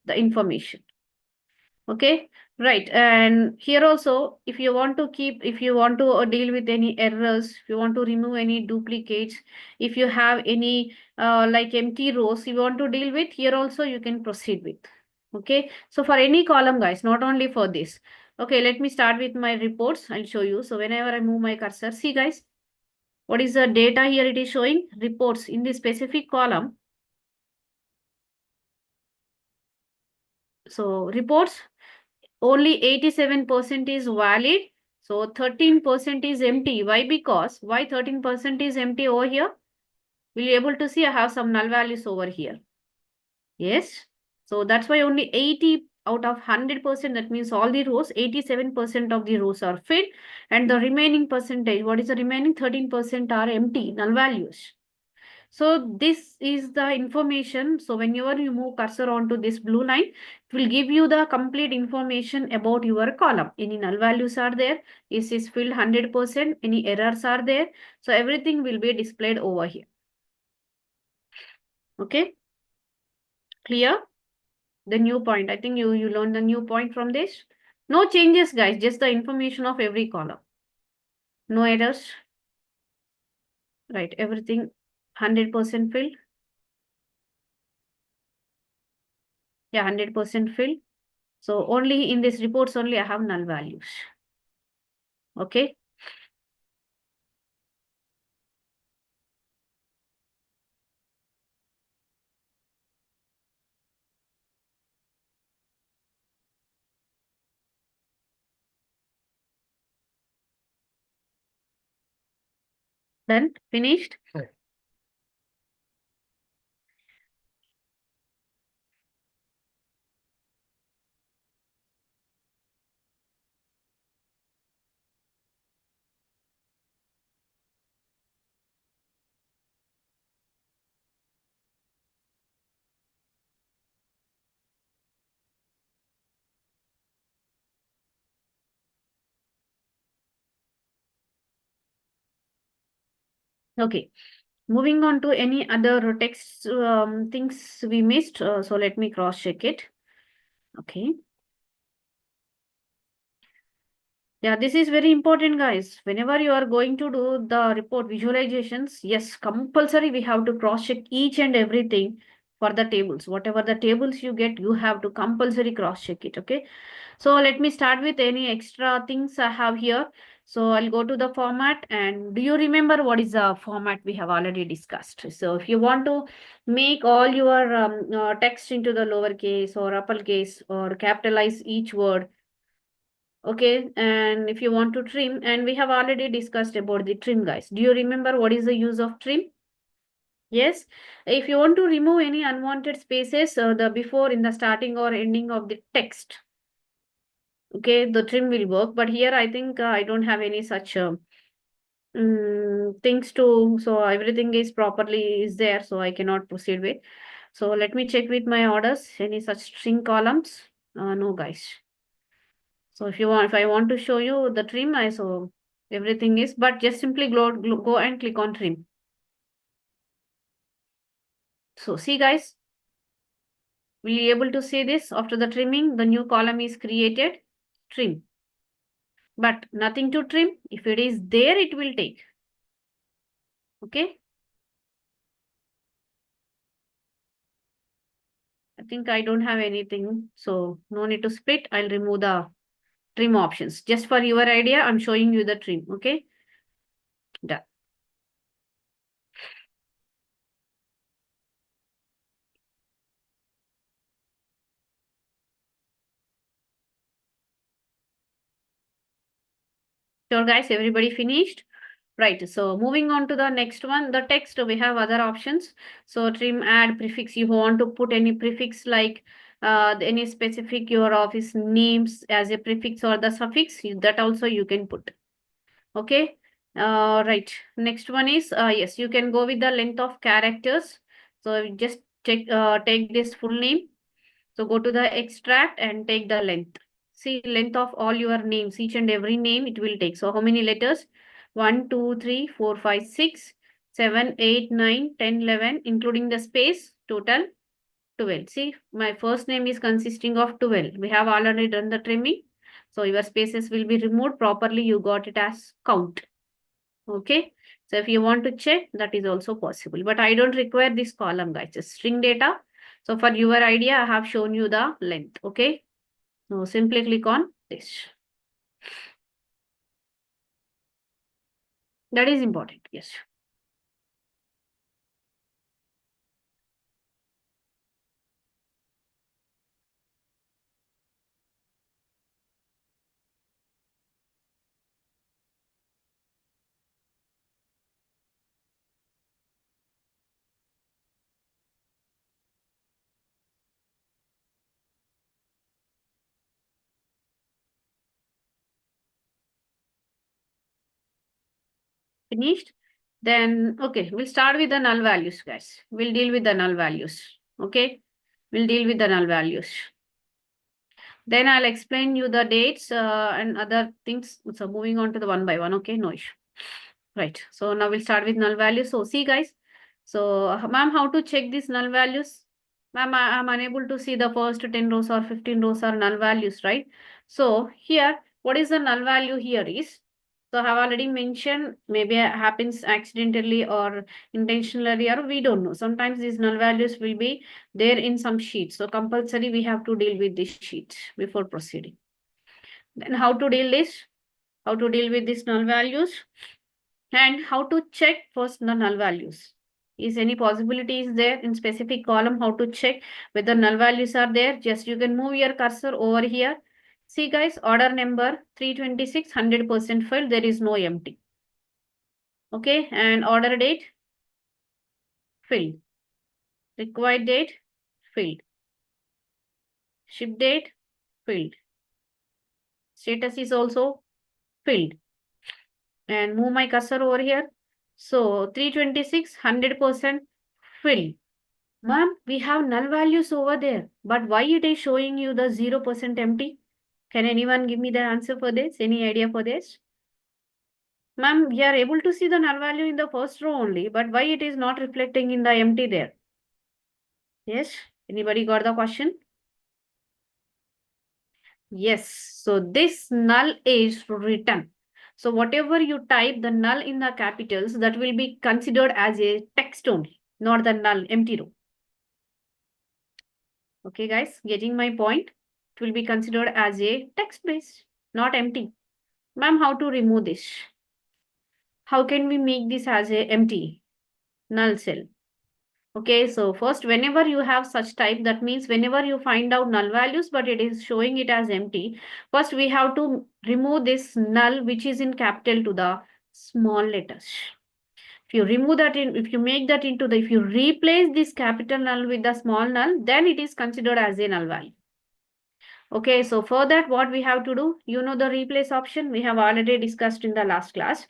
The information. Okay, right. And here also, if you want to deal with any errors, if you want to remove any duplicates, if you have any like empty rows you want to deal with, here also you can proceed with. Okay, so for any column guys, not only for this. Okay, let me start with my reports. I'll show you. So whenever I move my cursor, see guys, what is the data here? It is showing reports in this specific column. So reports, only 87% is valid. So 13% is empty. Why? Because why 13% is empty over here? Will you able to see I have some null values over here? Yes. So that's why only 80 out of 100%, that means all the rows, 87% of the rows are filled, and the remaining percentage, what is the remaining 13% are empty, null values. So this is the information. So whenever you move cursor onto this blue line, it will give you the complete information about your column. Any null values are there, is filled 100%, any errors are there. So everything will be displayed over here. Okay, clear? The new point, I think you learned the new point from this. No changes guys, just the information of every column. No errors. Right, everything 100% filled. Yeah, 100% filled. So only in this reports only I have null values. Okay. Done, finished. Okay. Moving on to any other text things we missed. So let me cross check it. Okay. Yeah, this is very important, guys. Whenever you are going to do the report visualizations, yes, compulsory we have to cross check each and everything for the tables. Whatever the tables you get, you have to compulsory cross check it. Okay. So let me start with any extra things I have here. So I'll go to the format, and do you remember what is the format we have already discussed? So if you want to make all your text into the lowercase or uppercase or capitalize each word, okay, and if you want to trim, and we have already discussed about the trim, guys. Do you remember what is the use of trim? Yes. If you want to remove any unwanted spaces, the before, in the starting or ending of the text, okay, the trim will work. But here I think I don't have any such things to, so everything is properly is there, so I cannot proceed with. So let me check with my orders, any such string columns. No, guys. So if I want to show you the trim, so everything is, but just simply go and click on trim. So see, guys, will you able to see this? After the trimming, the new column is created, trim. But nothing to trim. If it is there, it will take. Okay. I think I don't have anything, so no need to split. I'll remove the trim options. Just for your idea, I'm showing you the trim. Okay. Done. Sure, guys, everybody finished? Right, so moving on to the next one, the text, we have other options. So trim, add, prefix, you want to put any prefix like any specific your office names as a prefix or the suffix, that also you can put. Okay, right. Next one is, yes, you can go with the length of characters. So just take this full name. So go to the extract and take the length. See length of all your names, each and every name it will take. So how many letters? 1, 2, 3, 4, 5, 6, 7, 8, 9, 10, 11, including the space, total 12. See, my first name is consisting of 12. We have already done the trimming. So your spaces will be removed properly. You got it as count. Okay. So if you want to check, that is also possible. But I don't require this column, guys. It's string data. So for your idea, I have shown you the length. Okay. So simply click on this. That is important. Yes. Finished. Then, okay, we'll start with the null values, guys. We'll deal with the null values. Okay. We'll deal with the null values. Then I'll explain you the dates and other things. So moving on to the one by one. Okay, no issue. Right. So now we'll start with null values. So see, guys. So ma'am, how to check these null values? Ma'am, I'm unable to see the first 10 rows or 15 rows are null values, right? So here, what is the null value here is, so I have already mentioned, maybe it happens accidentally or intentionally, or we don't know. Sometimes these null values will be there in some sheets. So compulsory we have to deal with this sheet before proceeding. Then how to deal this? How to deal with these null values? And how to check first the null values. Is any possibility is there in specific column, how to check whether null values are there? Just you can move your cursor over here. See, guys, order number 326, 100% filled. There is no empty. Okay, and order date filled. Required date filled. Ship date filled. Status is also filled. And move my cursor over here. So 326, 100% filled. Ma'am, we have null values over there, but why it is showing you the 0% empty? Can anyone give me the answer for this? Any idea for this? Ma'am, we are able to see the null value in the first row only, but why it is not reflecting in the empty there? Yes, anybody got the question? Yes, so this null is written. So whatever you type the null in the capitals, that will be considered as a text only, not the null empty row. Okay, guys, getting my point? It will be considered as a text base, not empty. Ma'am, how to remove this? How can we make this as a empty null cell? Okay, so first, whenever you have such type, that means whenever you find out null values, but it is showing it as empty, first we have to remove this null, which is in capital, to the small letters. If you remove that if you make that into if you replace this capital null with the small null, then it is considered as a null value. Okay, so for that, what we have to do, you know, the replace option we have already discussed in the last class,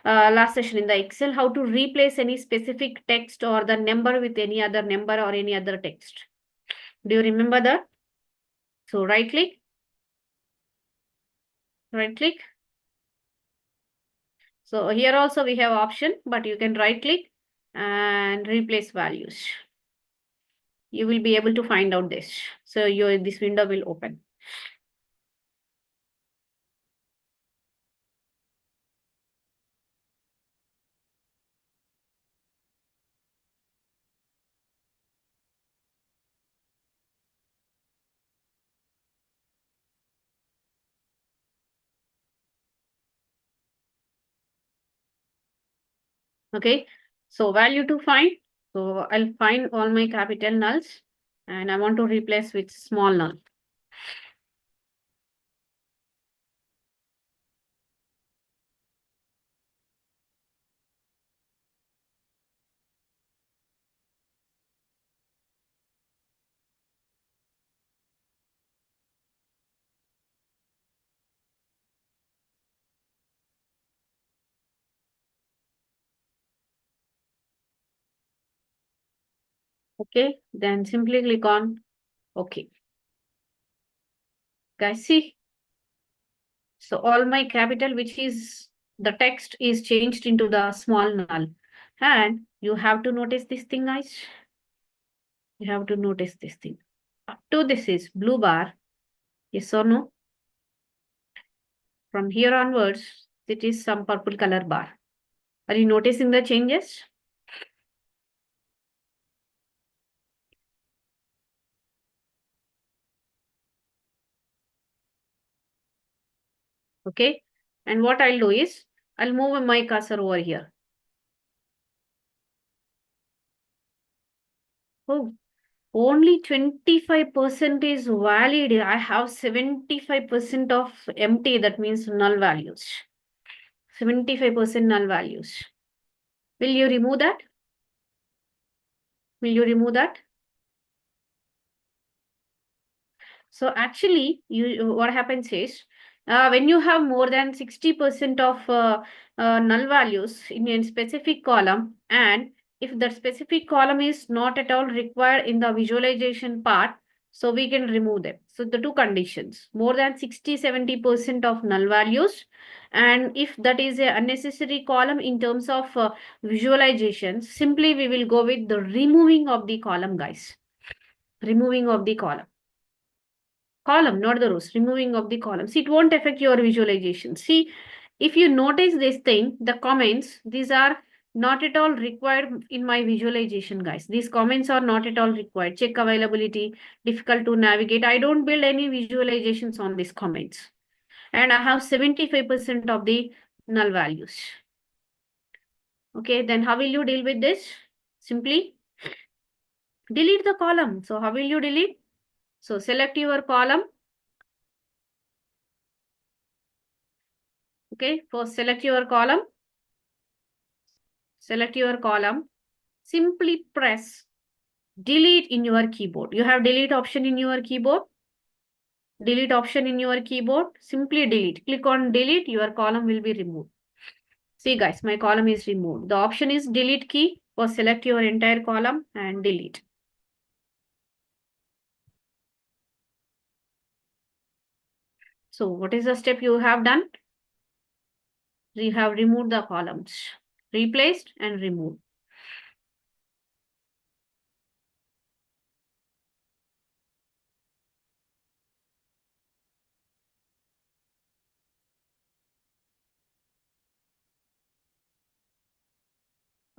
last session in the Excel, how to replace any specific text or the number with any other number or any other text. Do you remember that? So right click. So here also we have option, but you can right click and replace values. You will be able to find out this. So this window will open. Okay, so value to find. So I'll find all my capital nulls and I want to replace with small null. Okay, then simply click on OK. Guys, see. So all my capital, which is the text, is changed into the small null. And you have to notice this thing, guys. You have to notice this thing. Up to this is blue bar. Yes or no? From here onwards, it is some purple color bar. Are you noticing the changes? Okay. And what I'll do is, I'll move my cursor over here. Oh, only 25% is valid. I have 75% of empty, that means null values. 75% null values. Will you remove that? Will you remove that? So actually, what happens is, when you have more than 60% of null values in a specific column, and if that specific column is not at all required in the visualization part, so we can remove them. So the two conditions, more than 60-70% of null values, and if that is a unnecessary column in terms of visualization, simply we will go with the removing of the column, guys. Removing of the column, not the rows, removing of the columns. It won't affect your visualization. See, if you notice this thing, the comments, these are not at all required in my visualization, guys. These comments are not at all required. Check availability, difficult to navigate. I don't build any visualizations on these comments. And I have 75% of the null values. Okay, then how will you deal with this? Simply delete the column. So how will you delete? So select your column. Okay, first select your column. Select your column. Simply press delete in your keyboard. You have delete option in your keyboard. Delete option in your keyboard. Simply delete. Click on delete. Your column will be removed. See guys, my column is removed. The option is delete key, or select your entire column and delete. So what is the step you have done? we have removed the columns, replaced and removed.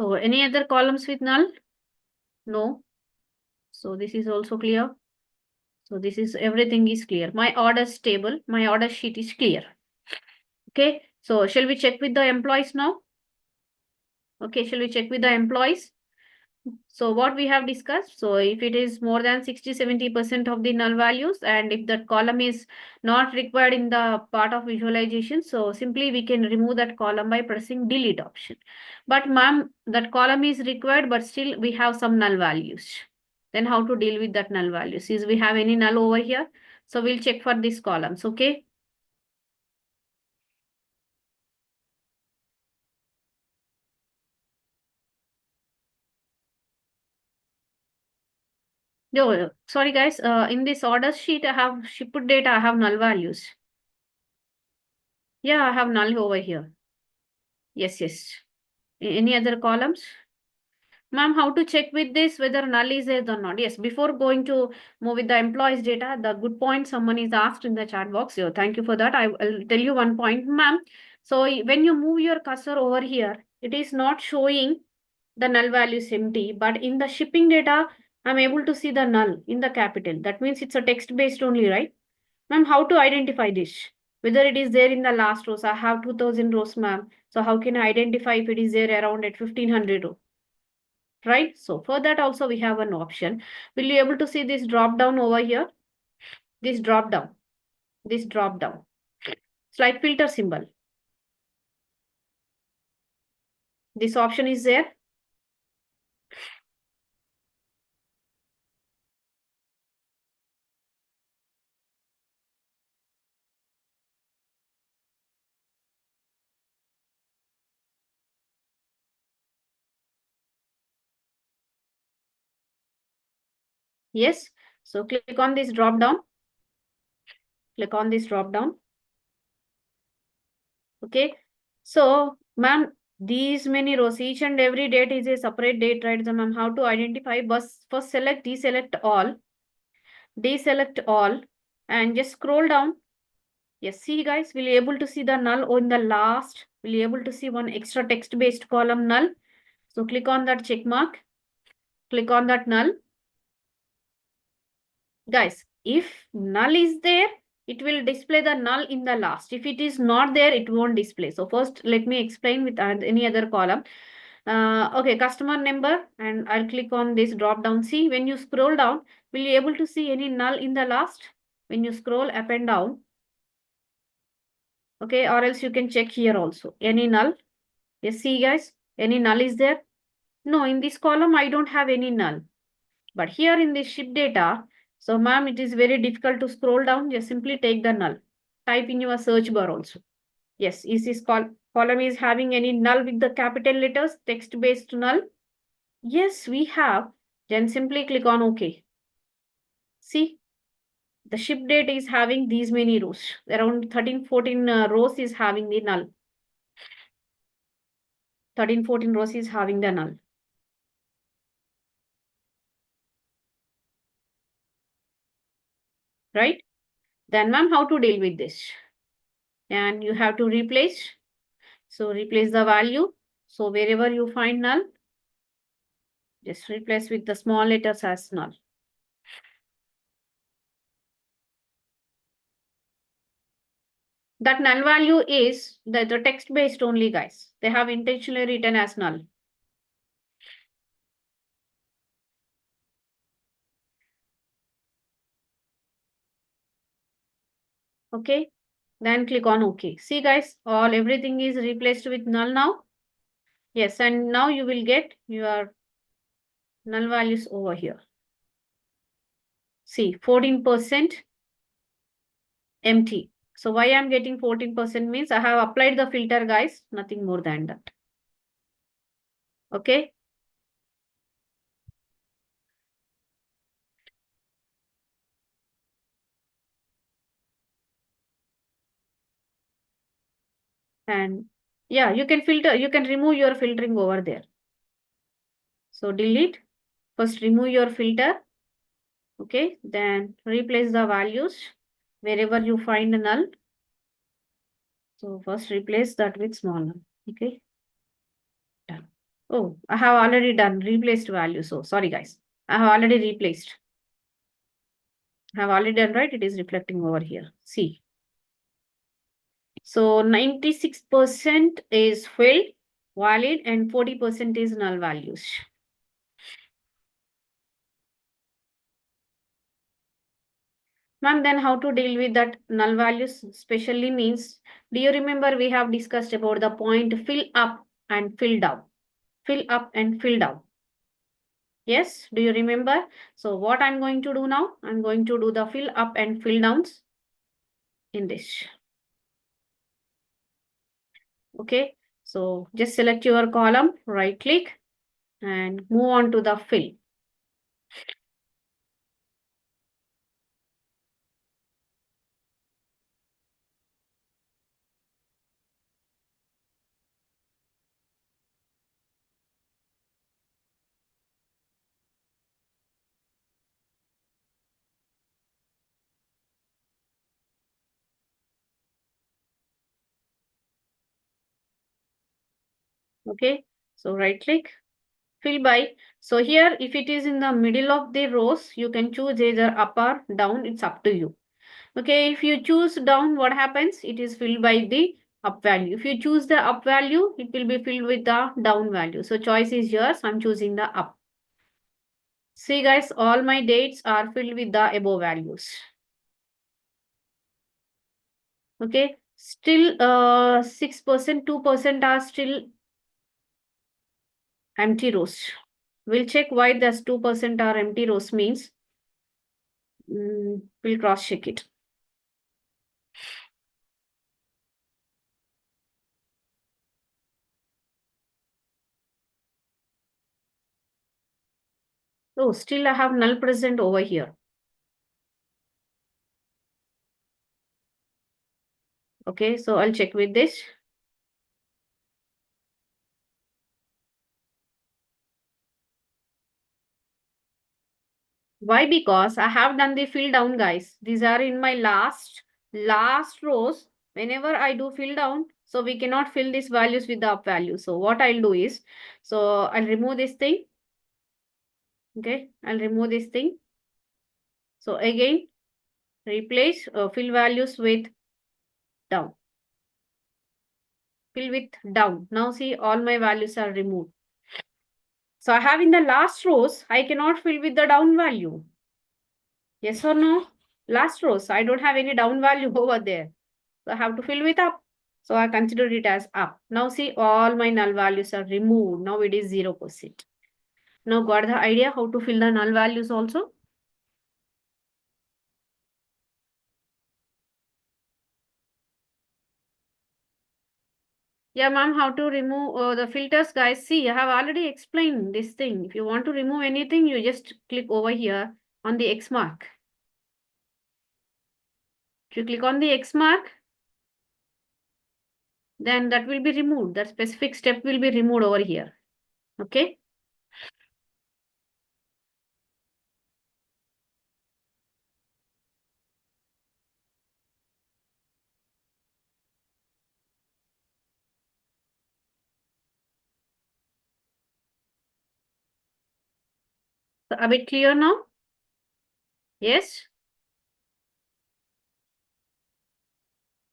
So any other columns with null? No. So this is also clear. So this is everything is clear. My orders table, my order sheet is clear. Okay. So shall we check with the employees now? Okay, shall we check with the employees? So what we have discussed, so if it is more than 60-70% of the null values, and if that column is not required in the part of visualization, so simply we can remove that column by pressing delete option. But ma'am, that column is required, but still we have some null values. Then how to deal with that null values? Is we have any null over here? So we'll check for these columns, okay? No, sorry guys, in this order sheet, I have shipped data, I have null values. Yeah, I have null over here. Yes, yes. Any other columns? Ma'am, how to check with this whether null is there or not? Yes, before going to move with the employees data, the good point someone is asked in the chat box. So thank you for that. I will tell you one point, ma'am. So when you move your cursor over here, it is not showing the null value is empty, but in the shipping data, I'm able to see the null in the capital. That means it's a text based only, right? Ma'am, how to identify this? Whether it is there in the last rows. I have 2000 rows, ma'am. So how can I identify if it is there around at 1500 row? Right? So for that also we have an option. Will you able to see this drop down over here? This drop down. This drop down. Slide filter symbol. This option is there. Yes. So click on this drop down. Click on this drop down. Okay. So, ma'am, these many rows, each and every date is a separate date, right? So, ma'am, how to identify? First select, deselect all, and just scroll down. Yes, see guys, we'll be able to see the null on the last. We'll be able to see one extra text-based column null. So click on that check mark. Click on that null. Guys, if null is there, it will display the null in the last. If it is not there, it won't display. So first, let me explain with any other column. Okay, customer number, and I'll click on this drop down. See, when you scroll down, will you able to see any null in the last? When you scroll up and down, okay, or else you can check here also. Any null? Yes, see guys, any null is there? No, in this column, I don't have any null. But here in this ship data, so ma'am, it is very difficult to scroll down. Just simply take the null. Type in your search bar also. Yes, is this column is having any null with the capital letters, text-based null? Yes, we have. Then simply click on OK. See, the ship date is having these many rows. Around 13-14 rows is having the null. 13-14 rows is having the null. Right? Then ma'am, how to deal with this? And you have to replace. So replace the value. So wherever you find null, just replace with the small letters as null. That null value is the text based only, guys. They have intentionally written as null. Okay. Then click on OK. See guys, everything is replaced with null now. Yes, and now you will get your null values over here. See, 14% empty. So why I'm getting 14% means I have applied the filter, guys, nothing more than that. Okay. And Yeah, you can filter, you can remove your filtering over there. So delete, first remove your filter. Okay, then replace the values wherever you find a null. So first replace that with small null. Okay, done. Oh, I have already done replaced value. So sorry guys, I have already replaced. I have already done, right? It is reflecting over here. See. So 96% is filled, valid, and 40% is null values. Ma'am, then how to deal with that null values specially means, do you remember we have discussed about the point fill up and fill down? Fill up and fill down. Yes, do you remember? So what I'm going to do now? I'm going to do the fill up and fill downs in this. Okay, so just select your column, right click, and move on to the fill. Okay, so right click, fill by. So here, if it is in the middle of the rows, you can choose either up or down. It's up to you. Okay, if you choose down, what happens? It is filled by the up value. If you choose the up value, it will be filled with the down value. So choice is yours. I'm choosing the up. See guys, all my dates are filled with the above values. Okay, still 6%, 2% are still empty rows. We'll check why this 2% are empty rows means. We'll cross check it. Oh, still I have null present over here. Okay, so I'll check with this. Why? Because I have done the fill down, guys. These are in my last rows. Whenever I do fill down, so we cannot fill these values with the up value. So what I'll do is, so I'll remove this thing. Okay, I'll remove this thing. So again, replace fill values with down. Fill with down. Now see, all my values are removed. So I have in the last rows, I cannot fill with the down value. Yes or no? Last rows, I don't have any down value over there. So I have to fill with up. So I consider it as up. Now see, all my null values are removed. Now it is 0%. Now got the idea how to fill the null values also? Yeah, ma'am, how to remove the filters, guys. See, I have already explained this thing. If you want to remove anything, you just click over here on the X mark. If you click on the X mark, then that will be removed. That specific step will be removed over here. Okay. So a bit clear now? Yes.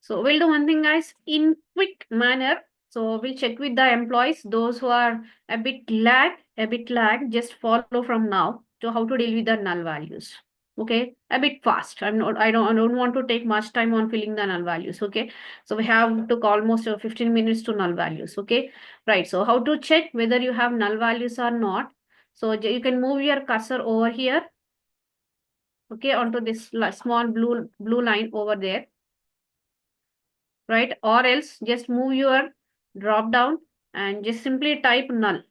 So we'll do one thing, guys, in quick manner. So we'll check with the employees, those who are a bit lag, just follow from now to how to deal with the null values. Okay, a bit fast. I don't want to take much time on filling the null values. Okay, so we have took almost 15 minutes to null values. Okay, right. So how to check whether you have null values or not? So you can move your cursor over here. Okay, onto this small blue line over there. Right? Or else just move your drop down and just simply type null.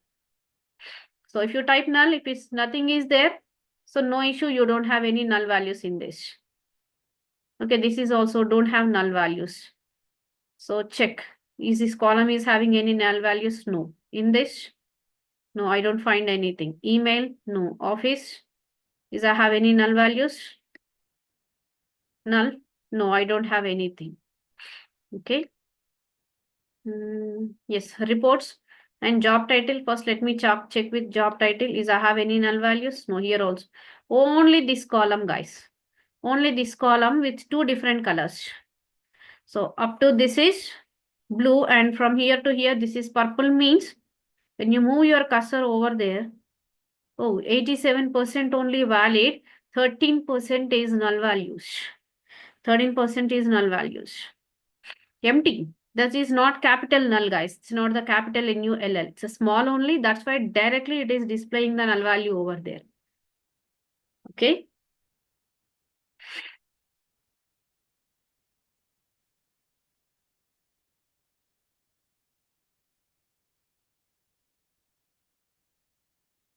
So if you type null, if it's nothing is there, so no issue, you don't have any null values in this. Okay, this is also don't have null values. So check. Is this column is having any null values? No. In this, no, I don't find anything. Email, no. Office, is I have any null values? Null, no, I don't have anything. Okay. Yes, reports and job title. First, let me check with job title. Is I have any null values? No, here also. Only this column, guys. Only this column with two different colors. So up to this is blue, and from here to here, this is purple. Means when you move your cursor over there, oh, 87% only valid, 13% is null values. 13% is null values. Empty. That is not capital null, guys. It's not the capital NULL. It's a small only. That's why directly it is displaying the null value over there. Okay.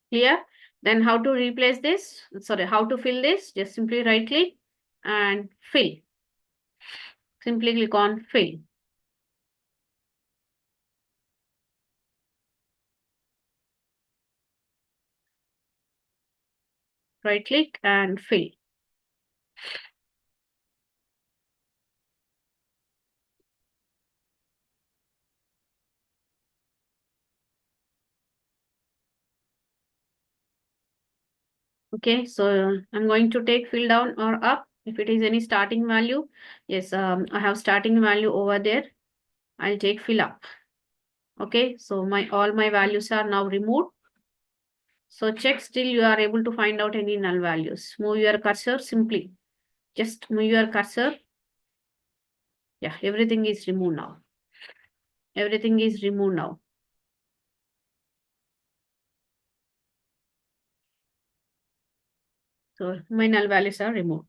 Clear? Then how to replace this? Sorry, how to fill this? Just simply right click and fill. Simply click on fill. Right click and fill. Okay, so I'm going to take fill down or up. If it is any starting value, yes, I have starting value over there. I'll take fill up. Okay, so all my values are now removed. So check still you are able to find out any null values. Move your cursor simply. Just move your cursor. Yeah, everything is removed now. Everything is removed now. So my null values are removed.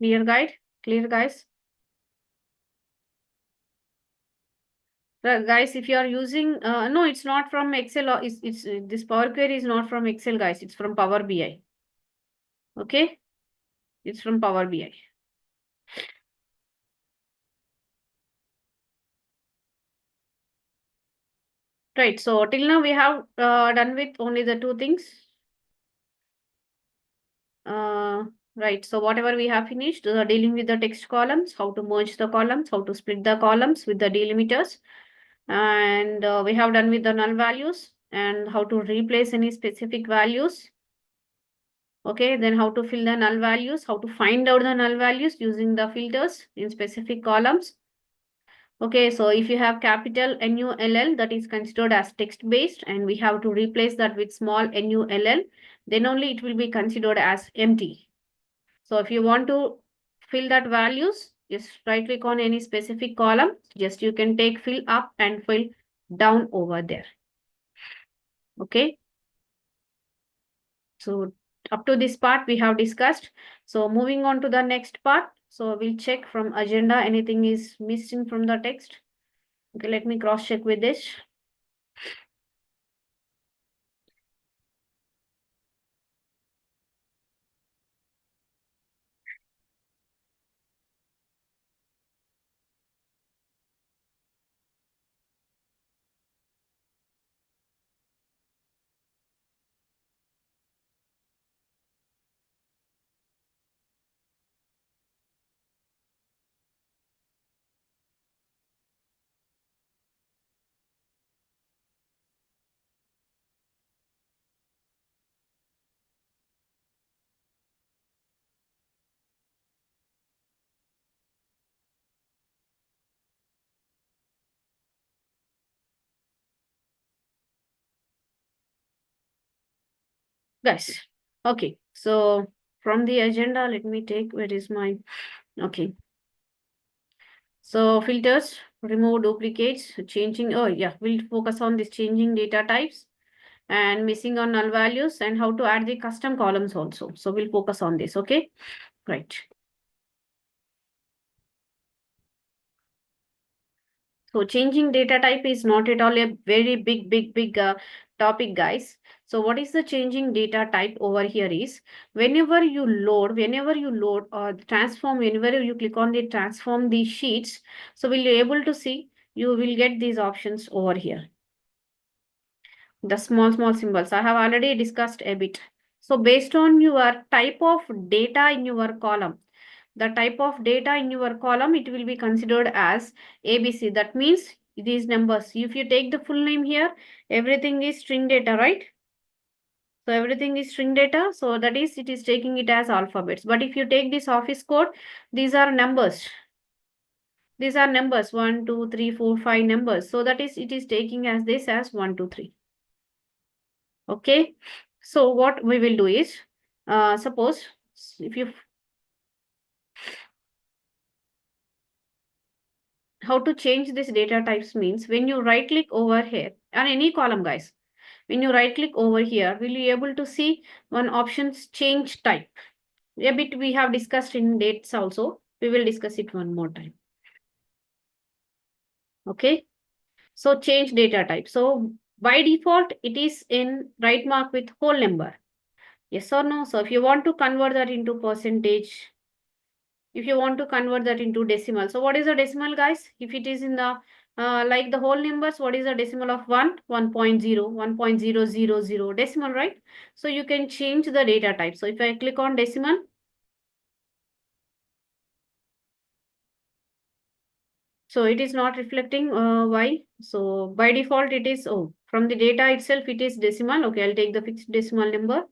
Clear guide? Clear guys? Guys, if you are using, no, it's not from Excel. Or it's this Power Query is not from Excel, guys. It's from Power BI. Okay, it's from Power BI. Right. So till now we have done with only the two things. Right. So whatever we have finished, dealing with the text columns, how to merge the columns, how to split the columns with the delimiters, and we have done with the null values and how to replace any specific values. Okay, then how to fill the null values, how to find out the null values using the filters in specific columns. Okay, so if you have capital NULL, that is considered as text based, and we have to replace that with small NULL, then only it will be considered as empty. So if you want to fill that values, just right click on any specific column, just you can take fill up and fill down over there. Okay. So up to this part we have discussed. So moving on to the next part. So we'll check from agenda, anything is missing from the text. Okay, let me cross check with this. Guys, Okay, so from the agenda, let me take, where is my, okay. So filters, remove duplicates, changing, oh yeah, we'll focus on this changing data types and missing on null values and how to add the custom columns also. So we'll focus on this, okay? Right. So changing data type is not at all a very big topic, guys. So what is the changing data type over here is whenever you load or transform, whenever you click on the transform the sheets, so we'll be able to see, you will get these options over here. The small symbols I have already discussed a bit. So based on your type of data in your column, the type of data in your column, it will be considered as ABC. That means these numbers. If you take the full name here, everything is string data, right? So everything is string data. So that is, it is taking it as alphabets. But if you take this office code, these are numbers. These are numbers 1, 2, 3, 4, 5 numbers. So that is, it is taking as this as 1, 2, 3. Okay. So what we will do is, suppose if you, how to change this data types means when you right click over here on any column, guys, when you right click over here, will you able to see one options change type. A bit we have discussed in dates also. We will discuss it one more time. Okay. So change data type. So by default, it is in right mark with whole number. Yes or no? So if you want to convert that into percentage, if you want to convert that into decimal. So what is a decimal, guys? If it is in the like the whole numbers, what is the decimal of 1? 1.0, 1.000 decimal, right? So you can change the data type. So if I click on decimal, so it is not reflecting why. So by default, it is, oh, from the data itself, it is decimal. Okay, I'll take the fixed decimal number.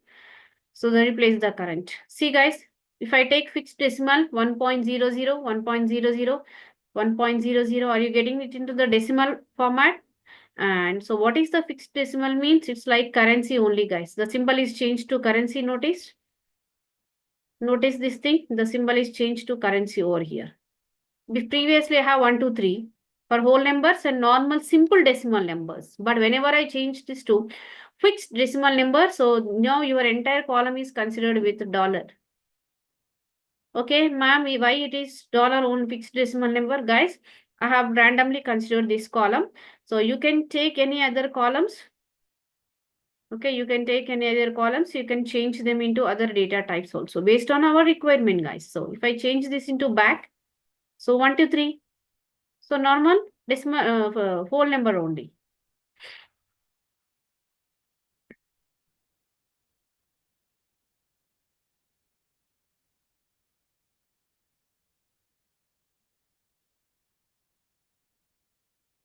So then replace the current. See, guys, if I take fixed decimal 1.00, 1.00, 1.00, are you getting it into the decimal format? And so what is the fixed decimal means? It's like currency only, guys. The symbol is changed to currency. Notice this thing. The symbol is changed to currency over here. Previously, I have 1, 2, 3 for whole numbers and normal simple decimal numbers. But whenever I change this to fixed decimal number, so now your entire column is considered with dollar. Okay, ma'am, why it is dollar on fixed decimal number? Guys, I have randomly considered this column. So you can take any other columns. Okay, you can take any other columns. You can change them into other data types also based on our requirement, guys. So if I change this into back, so 1, 2, 3. So normal decimal whole number only.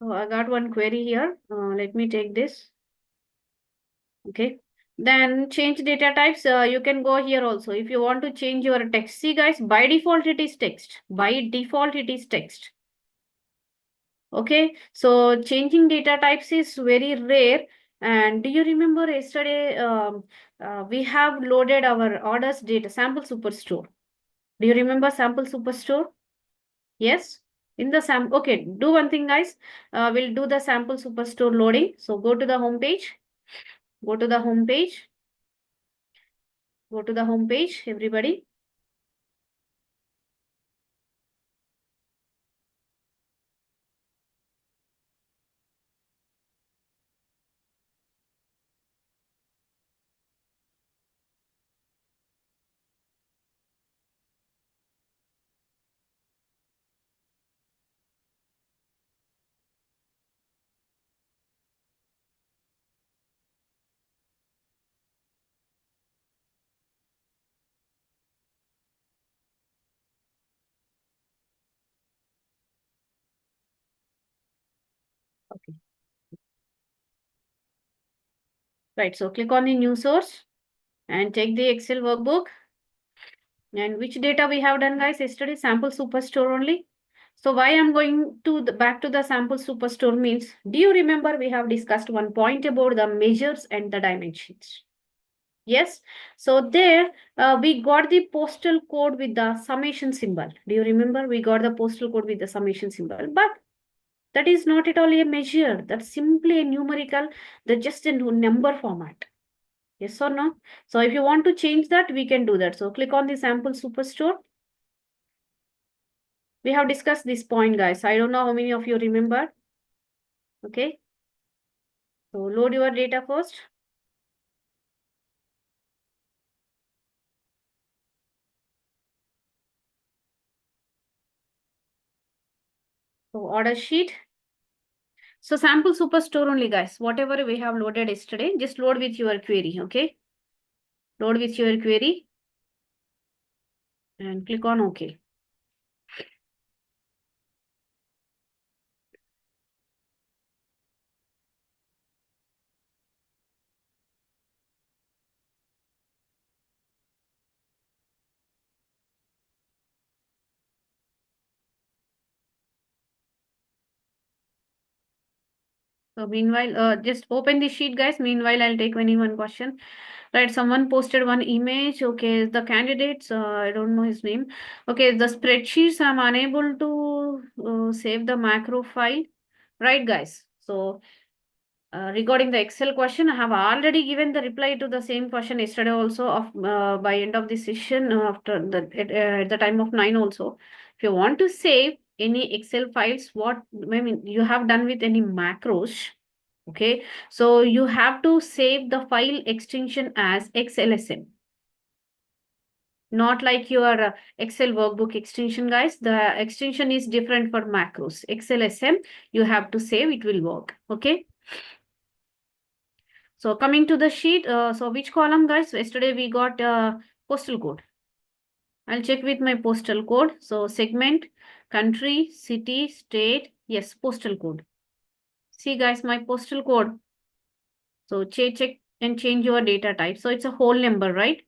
So I got one query here. Let me take this. Okay. Then change data types. You can go here also. If you want to change your text. See, guys, by default, it is text. By default, it is text. Okay. So changing data types is very rare. And do you remember yesterday, we have loaded our orders data sample superstore. Do you remember sample superstore? Yes. In the sample, okay, do one thing, guys. We'll do the sample superstore loading. So go to the home page. Go to the home page. Go to the home page, everybody. Okay. Right. So click on the new source and take the Excel workbook. And which data we have done, guys? Yesterday, sample superstore only. So why I'm going to back to the sample superstore means, do you remember we have discussed one point about the measures and the dimensions? Yes. So there we got the postal code with the summation symbol. Do you remember? We got the postal code with the summation symbol. But that is not at all a measure. That's simply a numerical, that's just a number format. Yes or no? So if you want to change that, we can do that. So click on the sample superstore. We have discussed this point, guys. I don't know how many of you remember. Okay. So load your data first. So order sheet. So sample superstore only, guys. Whatever we have loaded yesterday, just load with your query. Okay. Load with your query. And click on OK. So meanwhile, just open the sheet, guys. Meanwhile, I'll take one question. Right, someone posted one image. Okay, the candidates, I don't know his name. Okay, the spreadsheets, I'm unable to save the macro file. Right, guys. So regarding the Excel question, I have already given the reply to the same question yesterday also of by end of the session after the at the time of 9 also. If you want to save any Excel files, what I mean you have done with any macros, okay, so you have to save the file extension as XLSM, not like your Excel workbook extension, guys. The extension is different for macros. XLSM you have to save, it will work. Okay. So coming to the sheet, so which column, guys? Yesterday we got postal code. I'll check with my postal code. So segment, country, city, state, yes, postal code. See, guys, my postal code. So check and change your data type. So it's a whole number, right?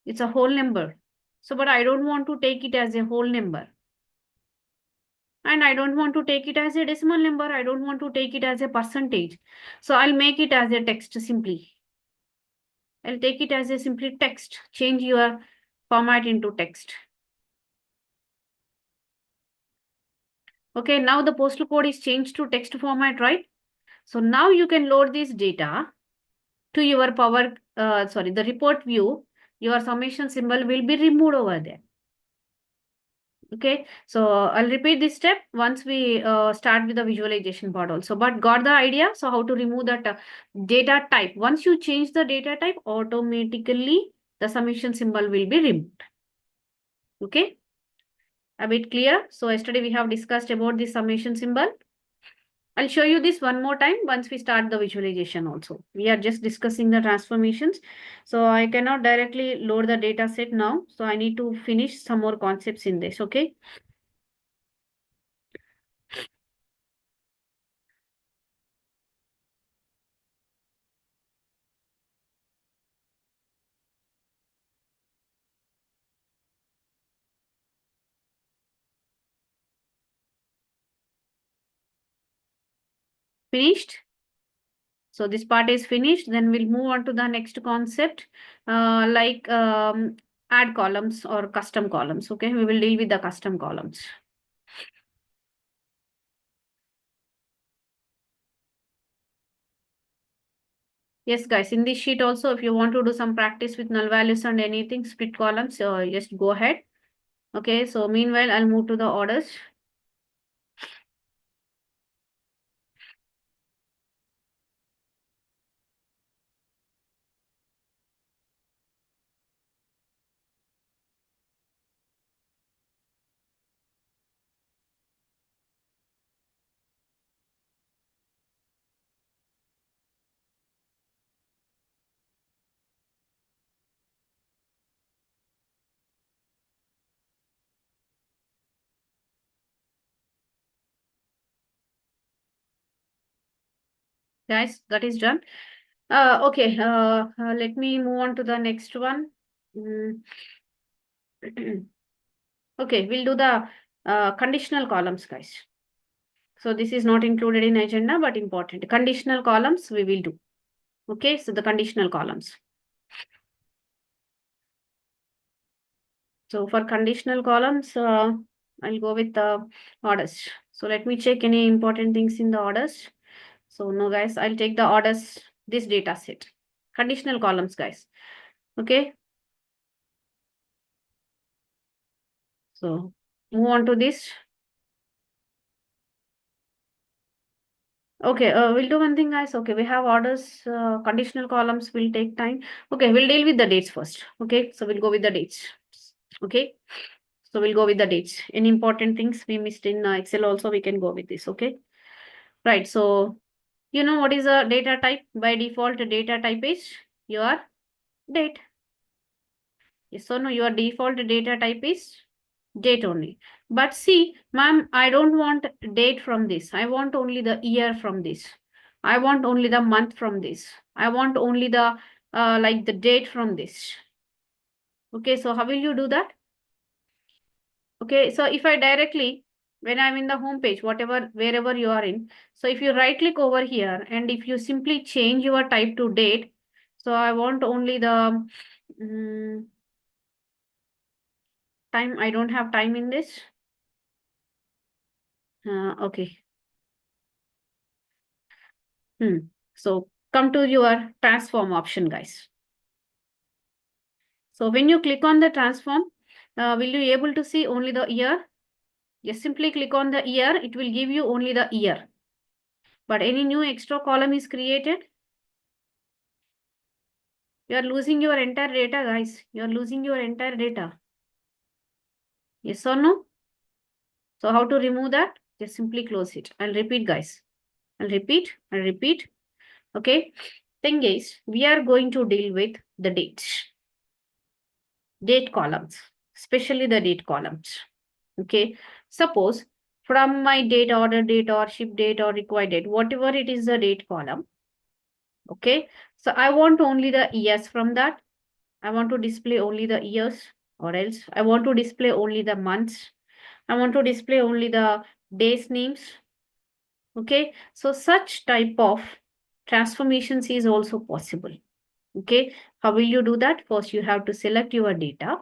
It's a whole number. So, but I don't want to take it as a whole number. And I don't want to take it as a decimal number. I don't want to take it as a percentage. So I'll make it as a text simply. I'll take it as a simply text. Change your format into text. Okay, now the postal code is changed to text format, right? So now you can load this data to your the report view. Your summation symbol will be removed over there. Okay, so I'll repeat this step once we start with the visualization part also, but got the idea? So how to remove that data type? Once you change the data type, automatically the summation symbol will be removed. Okay, a bit clear? So yesterday we have discussed about the summation symbol. I'll show you this one more time once we start the visualization also. We are just discussing the transformations. So I cannot directly load the data set now. So I need to finish some more concepts in this, okay? Finished? So this part is finished. Then we'll move on to the next concept, like add columns or custom columns. Okay, we will deal with the custom columns. Yes, guys, in this sheet also, if you want to do some practice with null values and anything, split columns, just go ahead. Okay, so meanwhile, I'll move to the orders. Guys, that is done. Okay, let me move on to the next one. Okay, we'll do the conditional columns, guys. So this is not included in agenda, but important. Conditional columns we will do. Okay, so the conditional columns. So for conditional columns, I'll go with the orders. So let me check any important things in the orders. So no guys, I'll take the orders, this data set. Conditional columns, guys. Okay. So move on to this. Okay, we'll do one thing, guys. Okay, we have orders, conditional columns will take time. Okay, we'll deal with the dates first. Okay, so we'll go with the dates. Okay, so we'll go with the dates. Any important things we missed in Excel also, we can go with this. Okay, right. So you know what is a data type? By default, data type is your date. Yes or no? Your default data type is date only. But see, ma'am, I don't want date from this. I want only the year from this. I want only the month from this. I want only the like the date from this. Okay, so how will you do that? Okay, so if I directly, when I'm in the home page, whatever, wherever you are in, so if you right click over here and if you simply change your type to date, so I want only the time. I don't have time in this. Okay. So come to your transform option, guys. So when you click on the transform, will you able to see only the year? Just simply click on the year. It will give you only the year. But any new extra column is created. You are losing your entire data, guys. You are losing your entire data. Yes or no? So how to remove that? Just simply close it. I'll repeat, guys. I'll repeat. I'll repeat. Okay. Thing is, we are going to deal with the dates. Date columns, especially the date columns. Okay. Suppose from my date, order date, or ship date, or required date, whatever it is the date column. Okay. So I want only the years from that. I want to display only the years, or else I want to display only the months. I want to display only the days names. Okay. So such type of transformations is also possible. Okay. How will you do that? First, you have to select your data,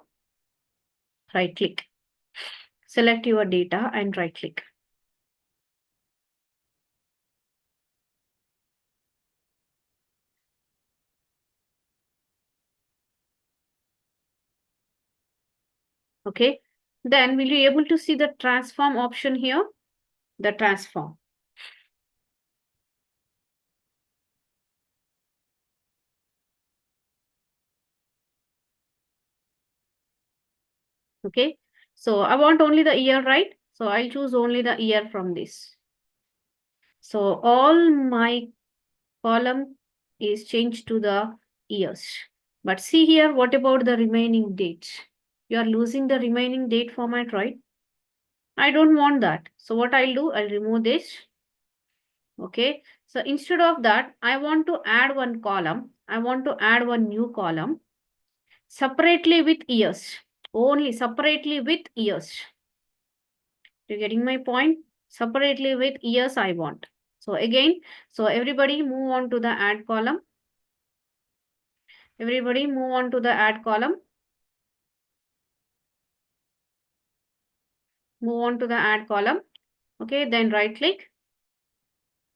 right click. Select your data and right click. Okay. Then will you able to see the transform option here? The transform. Okay. So I want only the year, right? So I'll choose only the year from this. So all my column is changed to the years. But see here, what about the remaining dates? You are losing the remaining date format, right? I don't want that. So what I'll do, I'll remove this. Okay. So instead of that, I want to add one column. I want to add one new column separately with years. Only separately with years. You getting my point? Separately with years I want. So again, so everybody move on to the add column. Everybody move on to the add column. Move on to the add column. Okay, then right click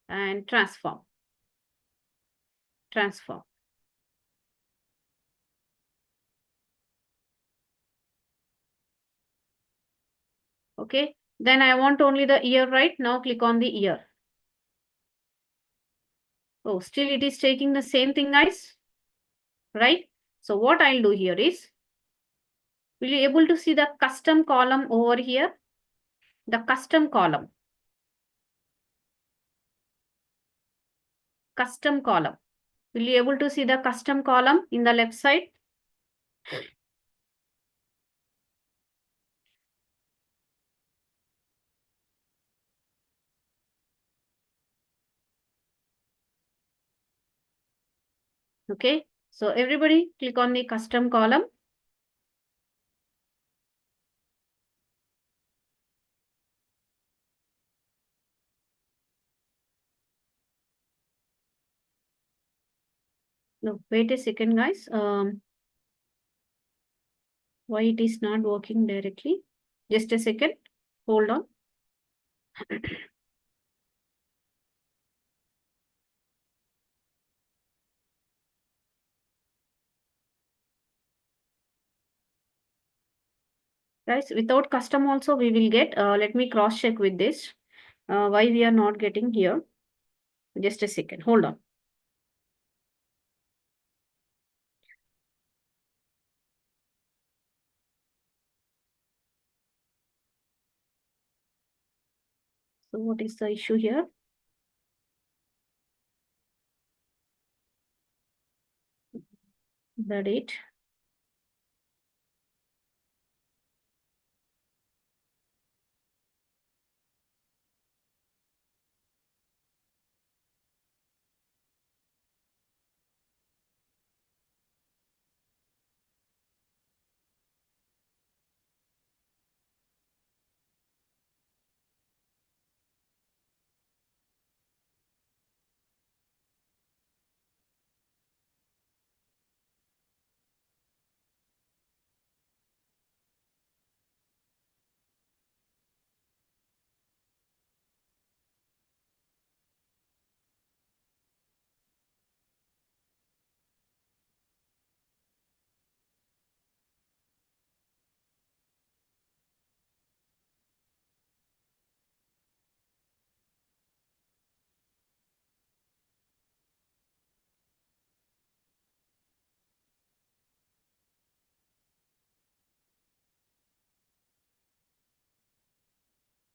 and transform. Transform. Okay, then I want only the year, right? Now click on the year. Oh, still it is taking the same thing, guys. Right? So what I'll do here is, will you able to see the custom column over here? The custom column. Custom column. Will you able to see the custom column in the left side? Okay. So everybody click on the custom column. No, wait a second, guys. Why it is not working directly? Just a second. Hold on. Guys, without custom also we will get. Let me cross check with this. Why we are not getting here? Just a second. Hold on. So what is the issue here? The date.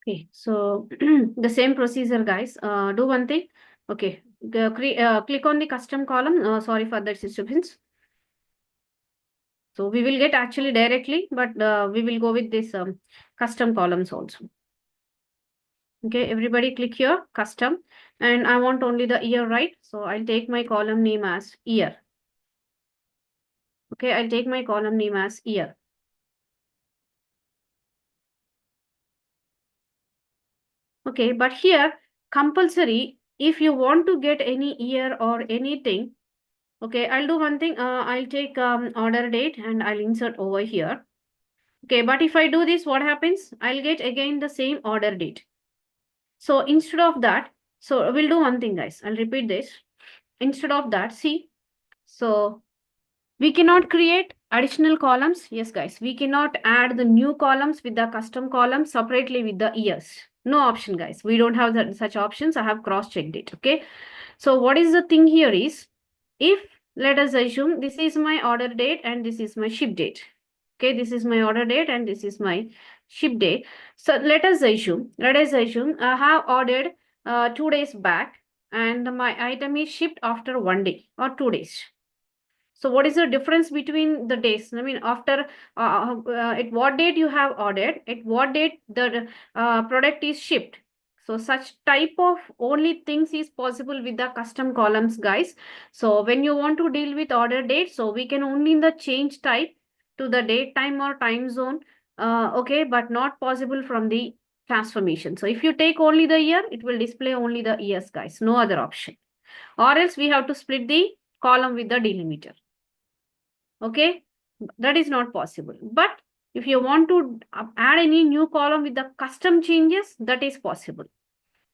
Okay, so the same procedure, guys. Do one thing. Okay, click on the custom column. Sorry for that disturbance. So we will get actually directly, but we will go with this custom columns also. Okay, everybody click here, custom, and I want only the year, right? So I'll take my column name as year. Okay, I'll take my column name as year. Okay, but here compulsory, if you want to get any year or anything, okay, I'll do one thing. I'll take order date and I'll insert over here. Okay, but if I do this, what happens? I'll get again the same order date. So instead of that, so we'll do one thing, guys. I'll repeat this. Instead of that, see, so we cannot create additional columns. Yes, guys, we cannot add the new columns with the custom columns separately with the years. No option, guys. We don't have such options. I have cross-checked it. Okay. So what is the thing here is, if let us assume this is my order date and this is my ship date. Okay, this is my order date and this is my ship date. So let us assume I have ordered 2 days back and my item is shipped after 1 day or 2 days. So what is the difference between the days? I mean, after at what date you have ordered, at what date the product is shipped. So such type of only things is possible with the custom columns, guys. So when you want to deal with order date, so we can only in the change type to the date, time or time zone. Okay, but not possible from the transformation. So if you take only the year, it will display only the years, guys. No other option. Or else we have to split the column with the delimiter. Okay, that is not possible. But if you want to add any new column with the custom changes, that is possible.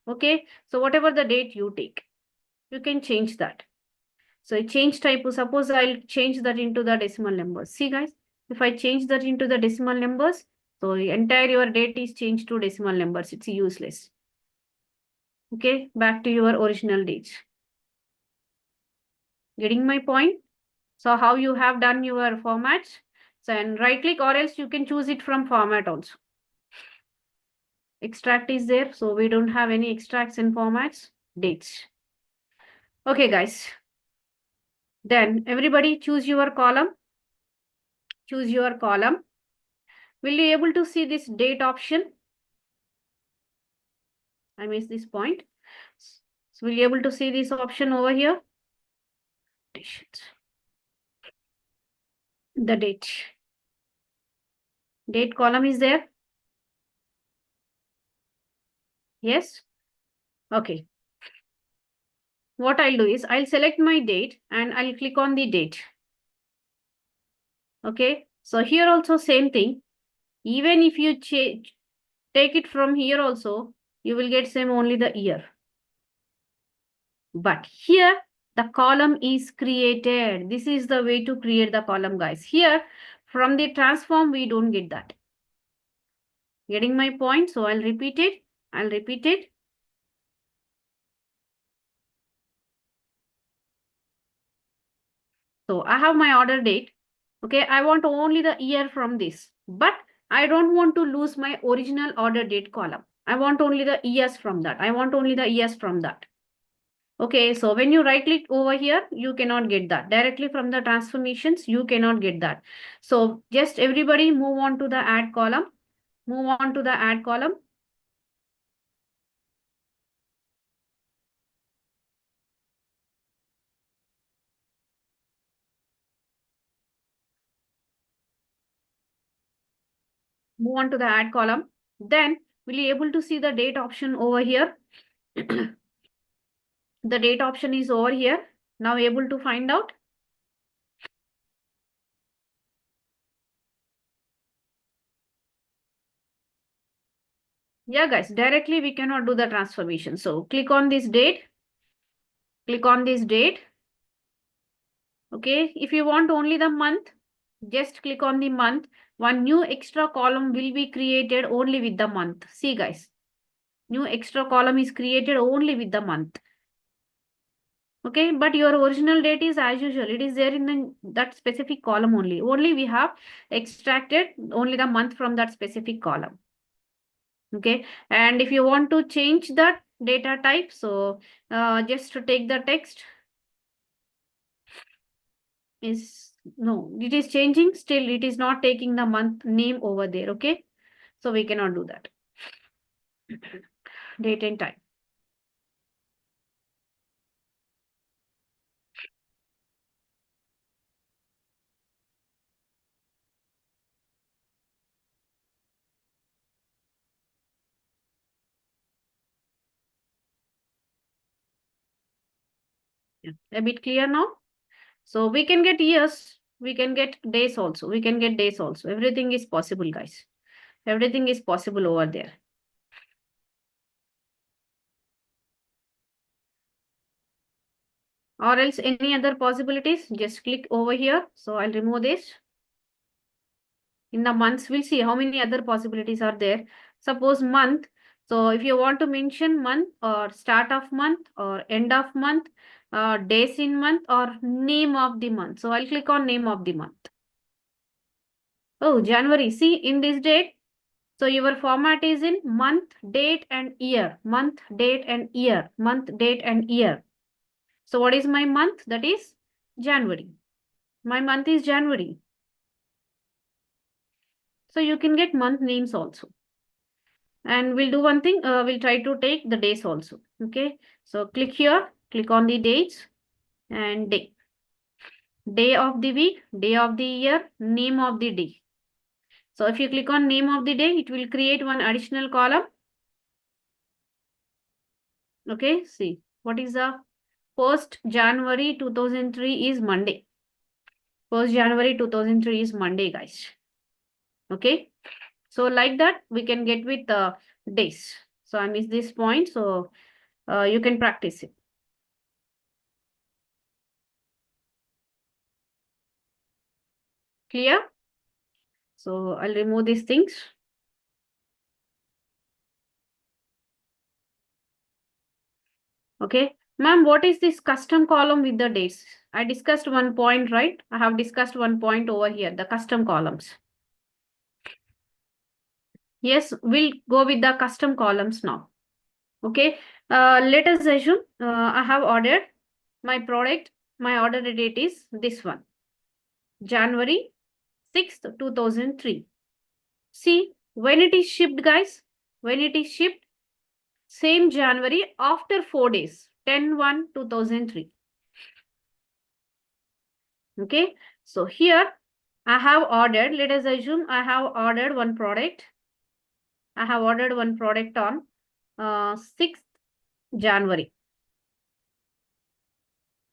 Okay, so whatever the date you take, you can change that. So change type, suppose I'll change that into the decimal numbers. See, guys, if I change that into the decimal numbers, so entire your date is changed to decimal numbers. It's useless. Okay, back to your original dates. Getting my point? So how you have done your formats? So and right click, or else you can choose it from format also. Extract is there, so we don't have any extracts in formats, dates. Okay, guys. Then everybody choose your column. Choose your column. Will you able to see this date option? I missed this point. So will you able to see this option over here? The date. Date column is there. Yes. Okay. what I'll do is I'll select my date and I'll click on the date. Okay, so here also same thing. Even if you take it from here also, you will get same only the year. But here the column is created. This is the way to create the column, guys. Here from the transform, we don't get that. Getting my point? So I'll repeat it. I'll repeat it. So I have my order date. Okay, I want only the year from this, but I don't want to lose my original order date column. I want only the years from that. I want only the years from that. Okay, so when you right click over here, you cannot get that. Directly from the transformations, you cannot get that. So just everybody move on to the add column. Move on to the add column. Move on to the add column. Then will you able to see the date option over here? The date option is over here. Now able to find out. Yeah, guys, directly we cannot do the transformation. So click on this date. Click on this date. Okay, if you want only the month, just click on the month. One new extra column will be created only with the month. See, guys, new extra column is created only with the month. Okay, but your original date is as usual. It is there in that specific column only. Only we have extracted only the month from that specific column. Okay, and if you want to change that data type, so just to take the text is no, it is changing. Still, it is not taking the month name over there. Okay, so we cannot do that. Date and time. Yeah. A bit clear now. So we can get years, we can get days also, we can get days also. Everything is possible, guys. Everything is possible over there. Or else any other possibilities, just click over here. So I'll remove this. In the months, we'll see how many other possibilities are there. Suppose month. So if you want to mention month or start of month or end of month, days in month or name of the month. So I'll click on name of the month. Oh, January. See, in this date, so your format is in month, date and year. Month, date and year. Month, date and year. So what is my month? That is January. My month is January. So you can get month names also. And we'll do one thing. We'll try to take the days also. Okay. So click here. Click on the dates and day. Day of the week, day of the year, name of the day. So if you click on name of the day, it will create one additional column. Okay, see what is the 1st January 2003 is Monday. 1st January 2003 is Monday, guys. Okay, so like that we can get with the days. So I missed this point, so you can practice it. Clear? So I'll remove these things. Okay, ma'am, what is this custom column with the dates? I discussed one point, right? I have discussed one point over here, the custom columns. Yes, we'll go with the custom columns now. Okay, let us assume I have ordered my product. My order date is this one, January 6th, 2003. See, when it is shipped, guys, when it is shipped, same January after 4 days, 10/1/2003. Okay, so here I have ordered, let us assume I have ordered one product. I have ordered one product on 6th January.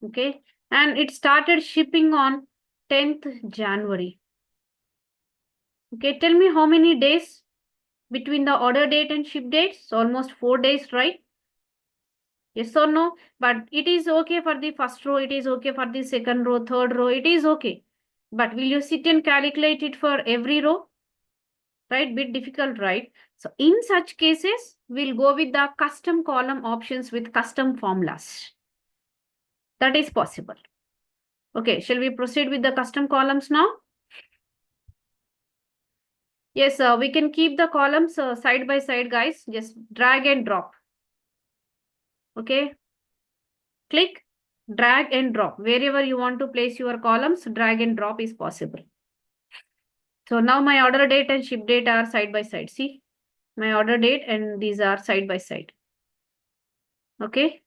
Okay, and it started shipping on 10th January. Okay, tell me how many days between the order date and ship date? It's almost 4 days, right? Yes or no? But it is okay for the first row, it is okay for the second row, third row, it is okay. But will you sit and calculate it for every row? Right, bit difficult, right? So in such cases, we'll go with the custom column options with custom formulas. That is possible. Okay, shall we proceed with the custom columns now? Yes, we can keep the columns side by side, guys. Just drag and drop. Okay. Click, drag and drop. Wherever you want to place your columns, drag and drop is possible. So now my order date and ship date are side by side. See, my order date and these are side by side. Okay.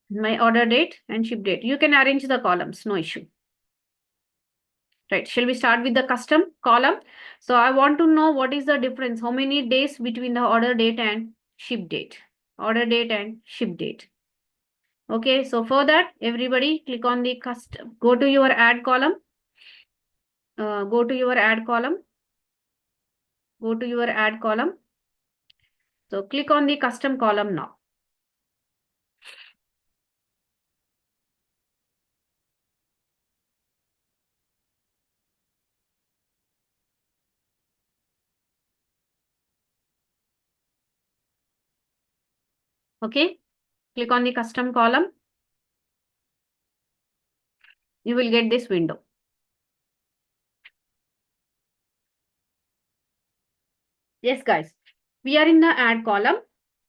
My order date and ship date. You can arrange the columns, no issue. Right, shall we start with the custom column? So I want to know what is the difference, how many days between the order date and ship date. Order date and ship date. Okay, so for that, everybody click on the custom, go to your add column. Go to your add column. Go to your add column. So click on the custom column now. Okay, click on the custom column. You will get this window. Yes, guys, we are in the add column.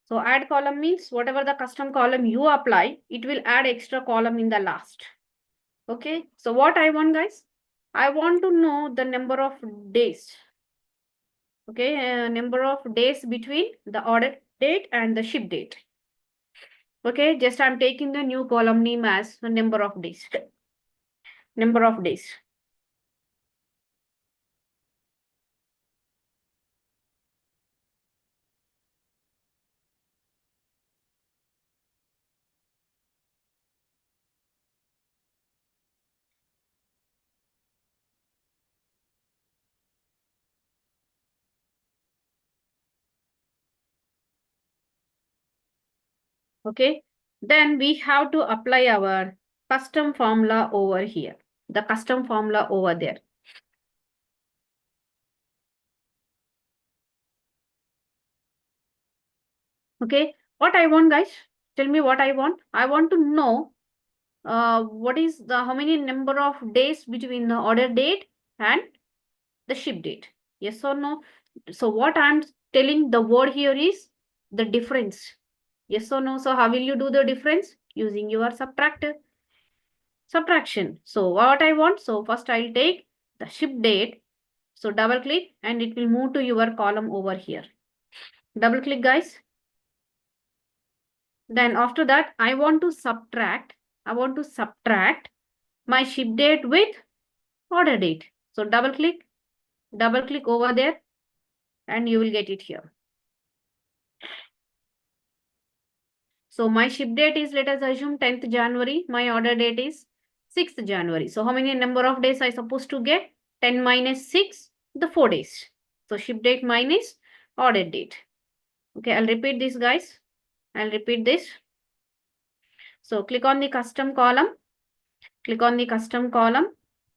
So add column means whatever the custom column you apply, it will add extra column in the last. Okay, so what I want, guys, I want to know the number of days. Okay, number of days between the order date and the ship date. Okay, just I'm taking the new column name as the number of days. Number of days. Okay, then we have to apply our custom formula over here, the custom formula over there. Okay, what I want, guys, tell me what I want. I want to know what is the how many number of days between the order date and the ship date. Yes or no? So what I'm telling the word here is the difference. Yes or no? So how will you do the difference? Using your subtractor. Subtraction. So what I want? So first I'll take the ship date. So double click and it will move to your column over here. Double click, guys. Then after that, I want to subtract my ship date with order date. So double click over there and you will get it here. So my ship date is, let us assume 10th January. My order date is 6th January. So how many number of days I supposed to get? 10 minus 6, the 4 days. So ship date minus order date. Okay, I'll repeat this, guys. I'll repeat this. So click on the custom column. Click on the custom column.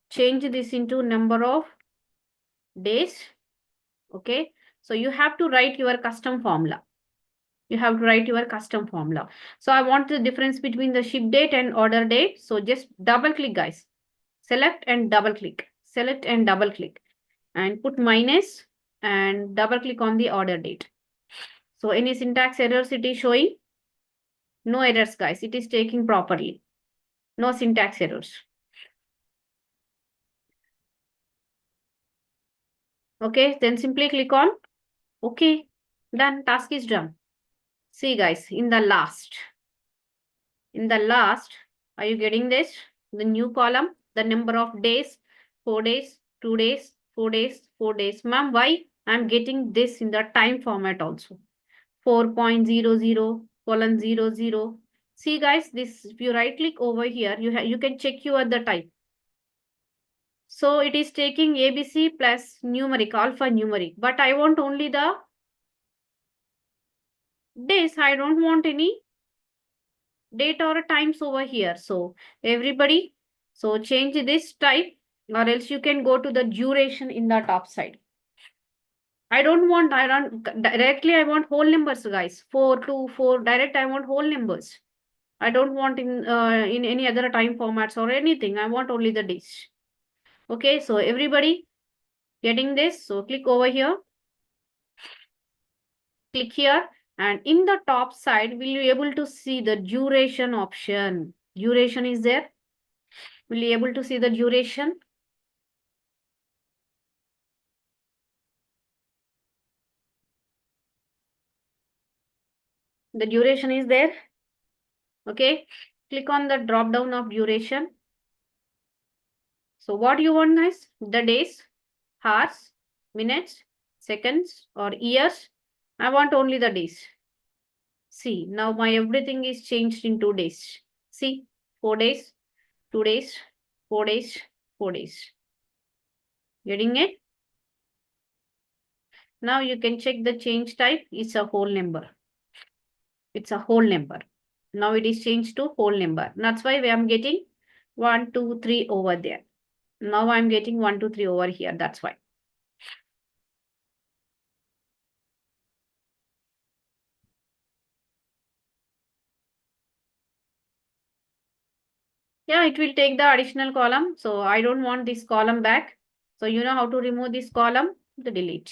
Change this into number of days. Okay, so you have to write your custom formula. You have to write your custom formula. So I want the difference between the ship date and order date. So just double click, guys. Select and double click. Select and double click. And put minus and double click on the order date. So any syntax errors it is showing? No errors, guys. It is taking properly. No syntax errors. Okay, then simply click on OK. Done. Task is done. See, guys, in the last, are you getting this? The new column, the number of days, 4 days, 2 days, 4 days, 4 days. Ma'am, why? I'm getting this in the time format also. 4.00 colon 00. See guys, this if you right click over here, you can check your the type. So it is taking ABC plus numeric, alphanumeric, but I want only the days. I don't want any date or times over here. So everybody, so change this type, or else you can go to the duration in the top side. I don't directly, I want whole numbers, guys. 4, 2, 4, direct, I want whole numbers. I don't want in any other time formats or anything. I want only the days. Okay, so everybody getting this. So click over here. Click here, and in the top side, will you able to see the duration option? Duration is there. Will you able to see the duration? The duration is there. Okay, click on the drop down of duration. So what you want, guys? The days, hours, minutes, seconds, or years. I want only the days. See, now my everything is changed in 2 days. See, 4 days, 2 days, 4 days, 4 days. Getting it? Now you can check the change type. It's a whole number. It's a whole number. Now it is changed to whole number. That's why I am getting 1, 2, 3 over there. Now I'm getting 1, 2, 3 over here. That's why. Yeah, it will take the additional column. So I don't want this column back. So you know how to remove this column? The delete.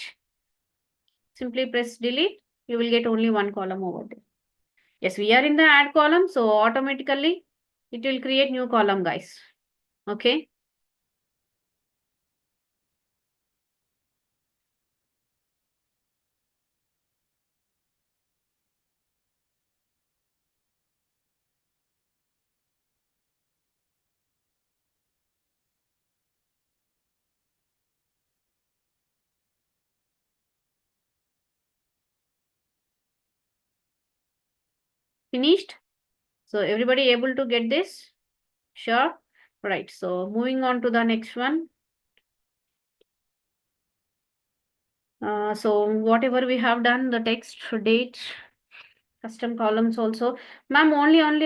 Simply press delete. You will get only one column over there. Yes, we are in the add column. So automatically it will create new column, guys. Okay. Finished. So everybody able to get this? Sure. Right. So moving on to the next one. So whatever we have done, the text, date, custom columns also. Ma'am, only on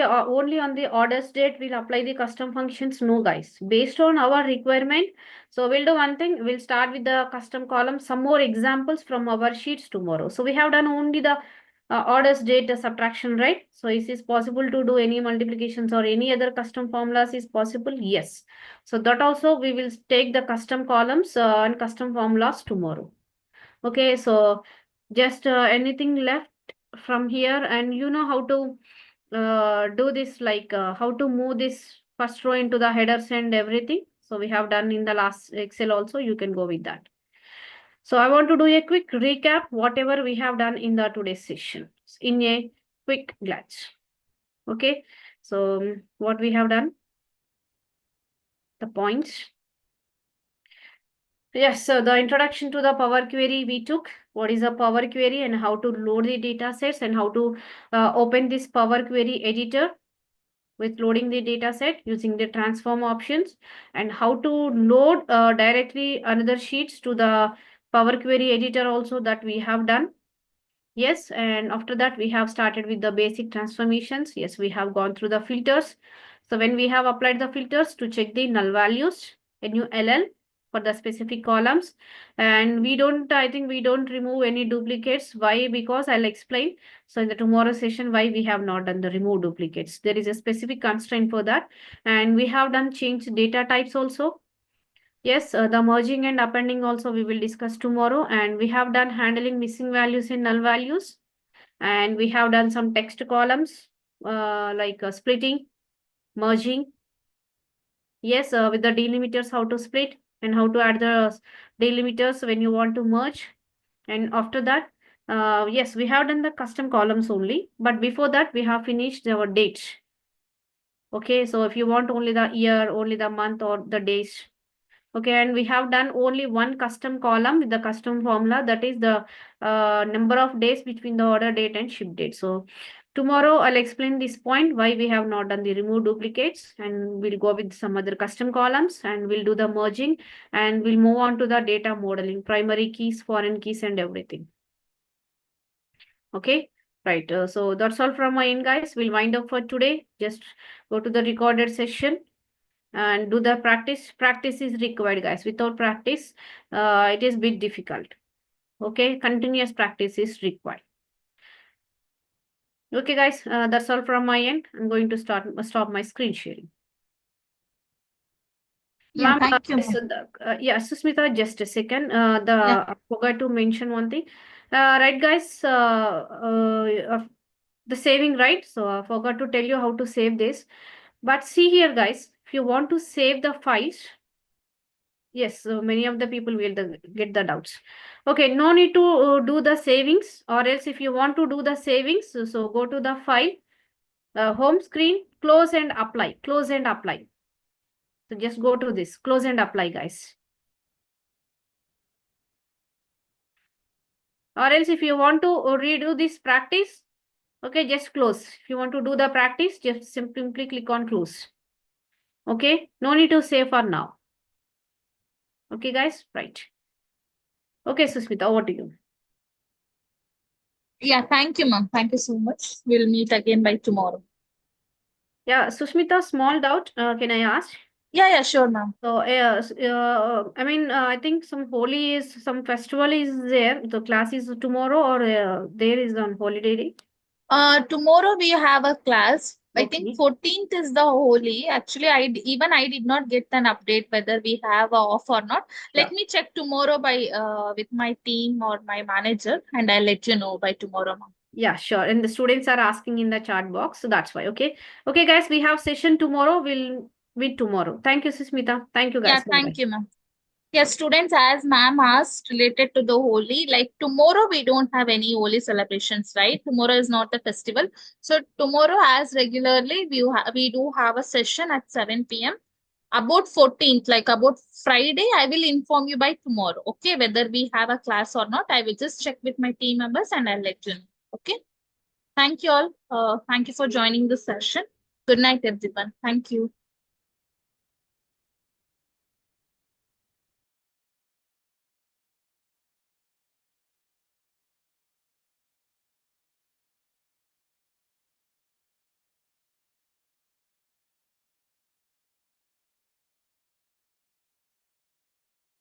the orders date we'll apply the custom functions. No, guys. Based on our requirement. So we'll do one thing. We'll start with the custom column. Some more examples from our sheets tomorrow. So we have done only the orders date subtraction, right? So is it possible to do any multiplications or any other custom formulas is possible? Yes. So that also we will take the custom columns and custom formulas tomorrow. Okay, so just anything left from here, and you know how to do this, like how to move this first row into the headers and everything. So we have done in the last Excel also, you can go with that. So I want to do a quick recap, whatever we have done in the today's session in a quick glance. Okay, so what we have done, the points. Yes, so the introduction to the Power Query we took. What is a Power Query and how to load the data sets and how to open this Power Query editor with loading the data set using the transform options, and how to load directly another sheets to the Power Query editor also, that we have done. Yes, and after that we have started with the basic transformations. Yes, we have gone through the filters. So when we have applied the filters to check the null values, null for the specific columns, and I think we don't remove any duplicates. Why? Because I'll explain. So in the tomorrow session, why we have not done the remove duplicates. There is a specific constraint for that. And we have done change data types also. Yes, the merging and appending also we will discuss tomorrow. And we have done handling missing values in null values. And we have done some text columns like splitting, merging. Yes, with the delimiters, how to split and how to add the delimiters when you want to merge. And after that, yes, we have done the custom columns only. But before that, we have finished our dates. Okay, so if you want only the year, only the month or the days, Okay, and we have done only one custom column with the custom formula, that is the number of days between the order date and ship date. So tomorrow I'll explain this point why we have not done the remove duplicates, and we'll go with some other custom columns and we'll do the merging, and we'll move on to the data modeling, primary keys, foreign keys, and everything. Okay, right. So that's all from my end, guys. We'll wind up for today. Just go to the recorded session and do the practice. Practice is required, guys. Without practice, it is a bit difficult. Okay, continuous practice is required. Okay, guys, that's all from my end. I'm going to stop my screen sharing. Yeah, Ma'am, thank you, ma'am. so Susmita, just a second. Yeah. I forgot to mention one thing. Right, guys, the saving, right? So I forgot to tell you how to save this. But see here, guys, if you want to save the files, yes, so many of the people will get the doubts. Okay, no need to do the savings, or else if you want to do the savings, so go to the file, home screen, close and apply, close and apply. So just go to this, close and apply, guys. Or else if you want to redo this practice, okay, just close. If you want to do the practice, just simply click on close. Okay, no need to save for now. Okay, guys, right. Okay, Susmita, over to you. Yeah, thank you, ma'am. Thank you so much. We'll meet again by tomorrow. Yeah, Susmita, small doubt, can I ask? Yeah, sure, ma'am. So, I mean, I think some some festival is there. The class is tomorrow, or there is on holiday day. Tomorrow we have a class. I think Okay. 14th is the Holi. Actually, I did not get an update whether we have a off or not. Yeah. Let me check tomorrow by with my team or my manager, and I'll let you know by tomorrow, ma'am. Yeah, sure. And the students are asking in the chat box, so that's why. Okay. Okay, guys, we have session tomorrow. We'll meet tomorrow. Thank you, Susmita. Thank you, Yeah, guys. Bye-bye. thank you, ma'am. Yes, students, as ma'am asked related to the Holi, like tomorrow we don't have any Holi celebrations, right? Tomorrow is not a festival. So tomorrow, as regularly, we do have a session at 7 p.m. About 14th, like about Friday, I will inform you by tomorrow, okay? Whether we have a class or not, I will just check with my team members and I'll let you know, okay? Thank you all. Thank you for joining this session. Good night, everyone. Thank you.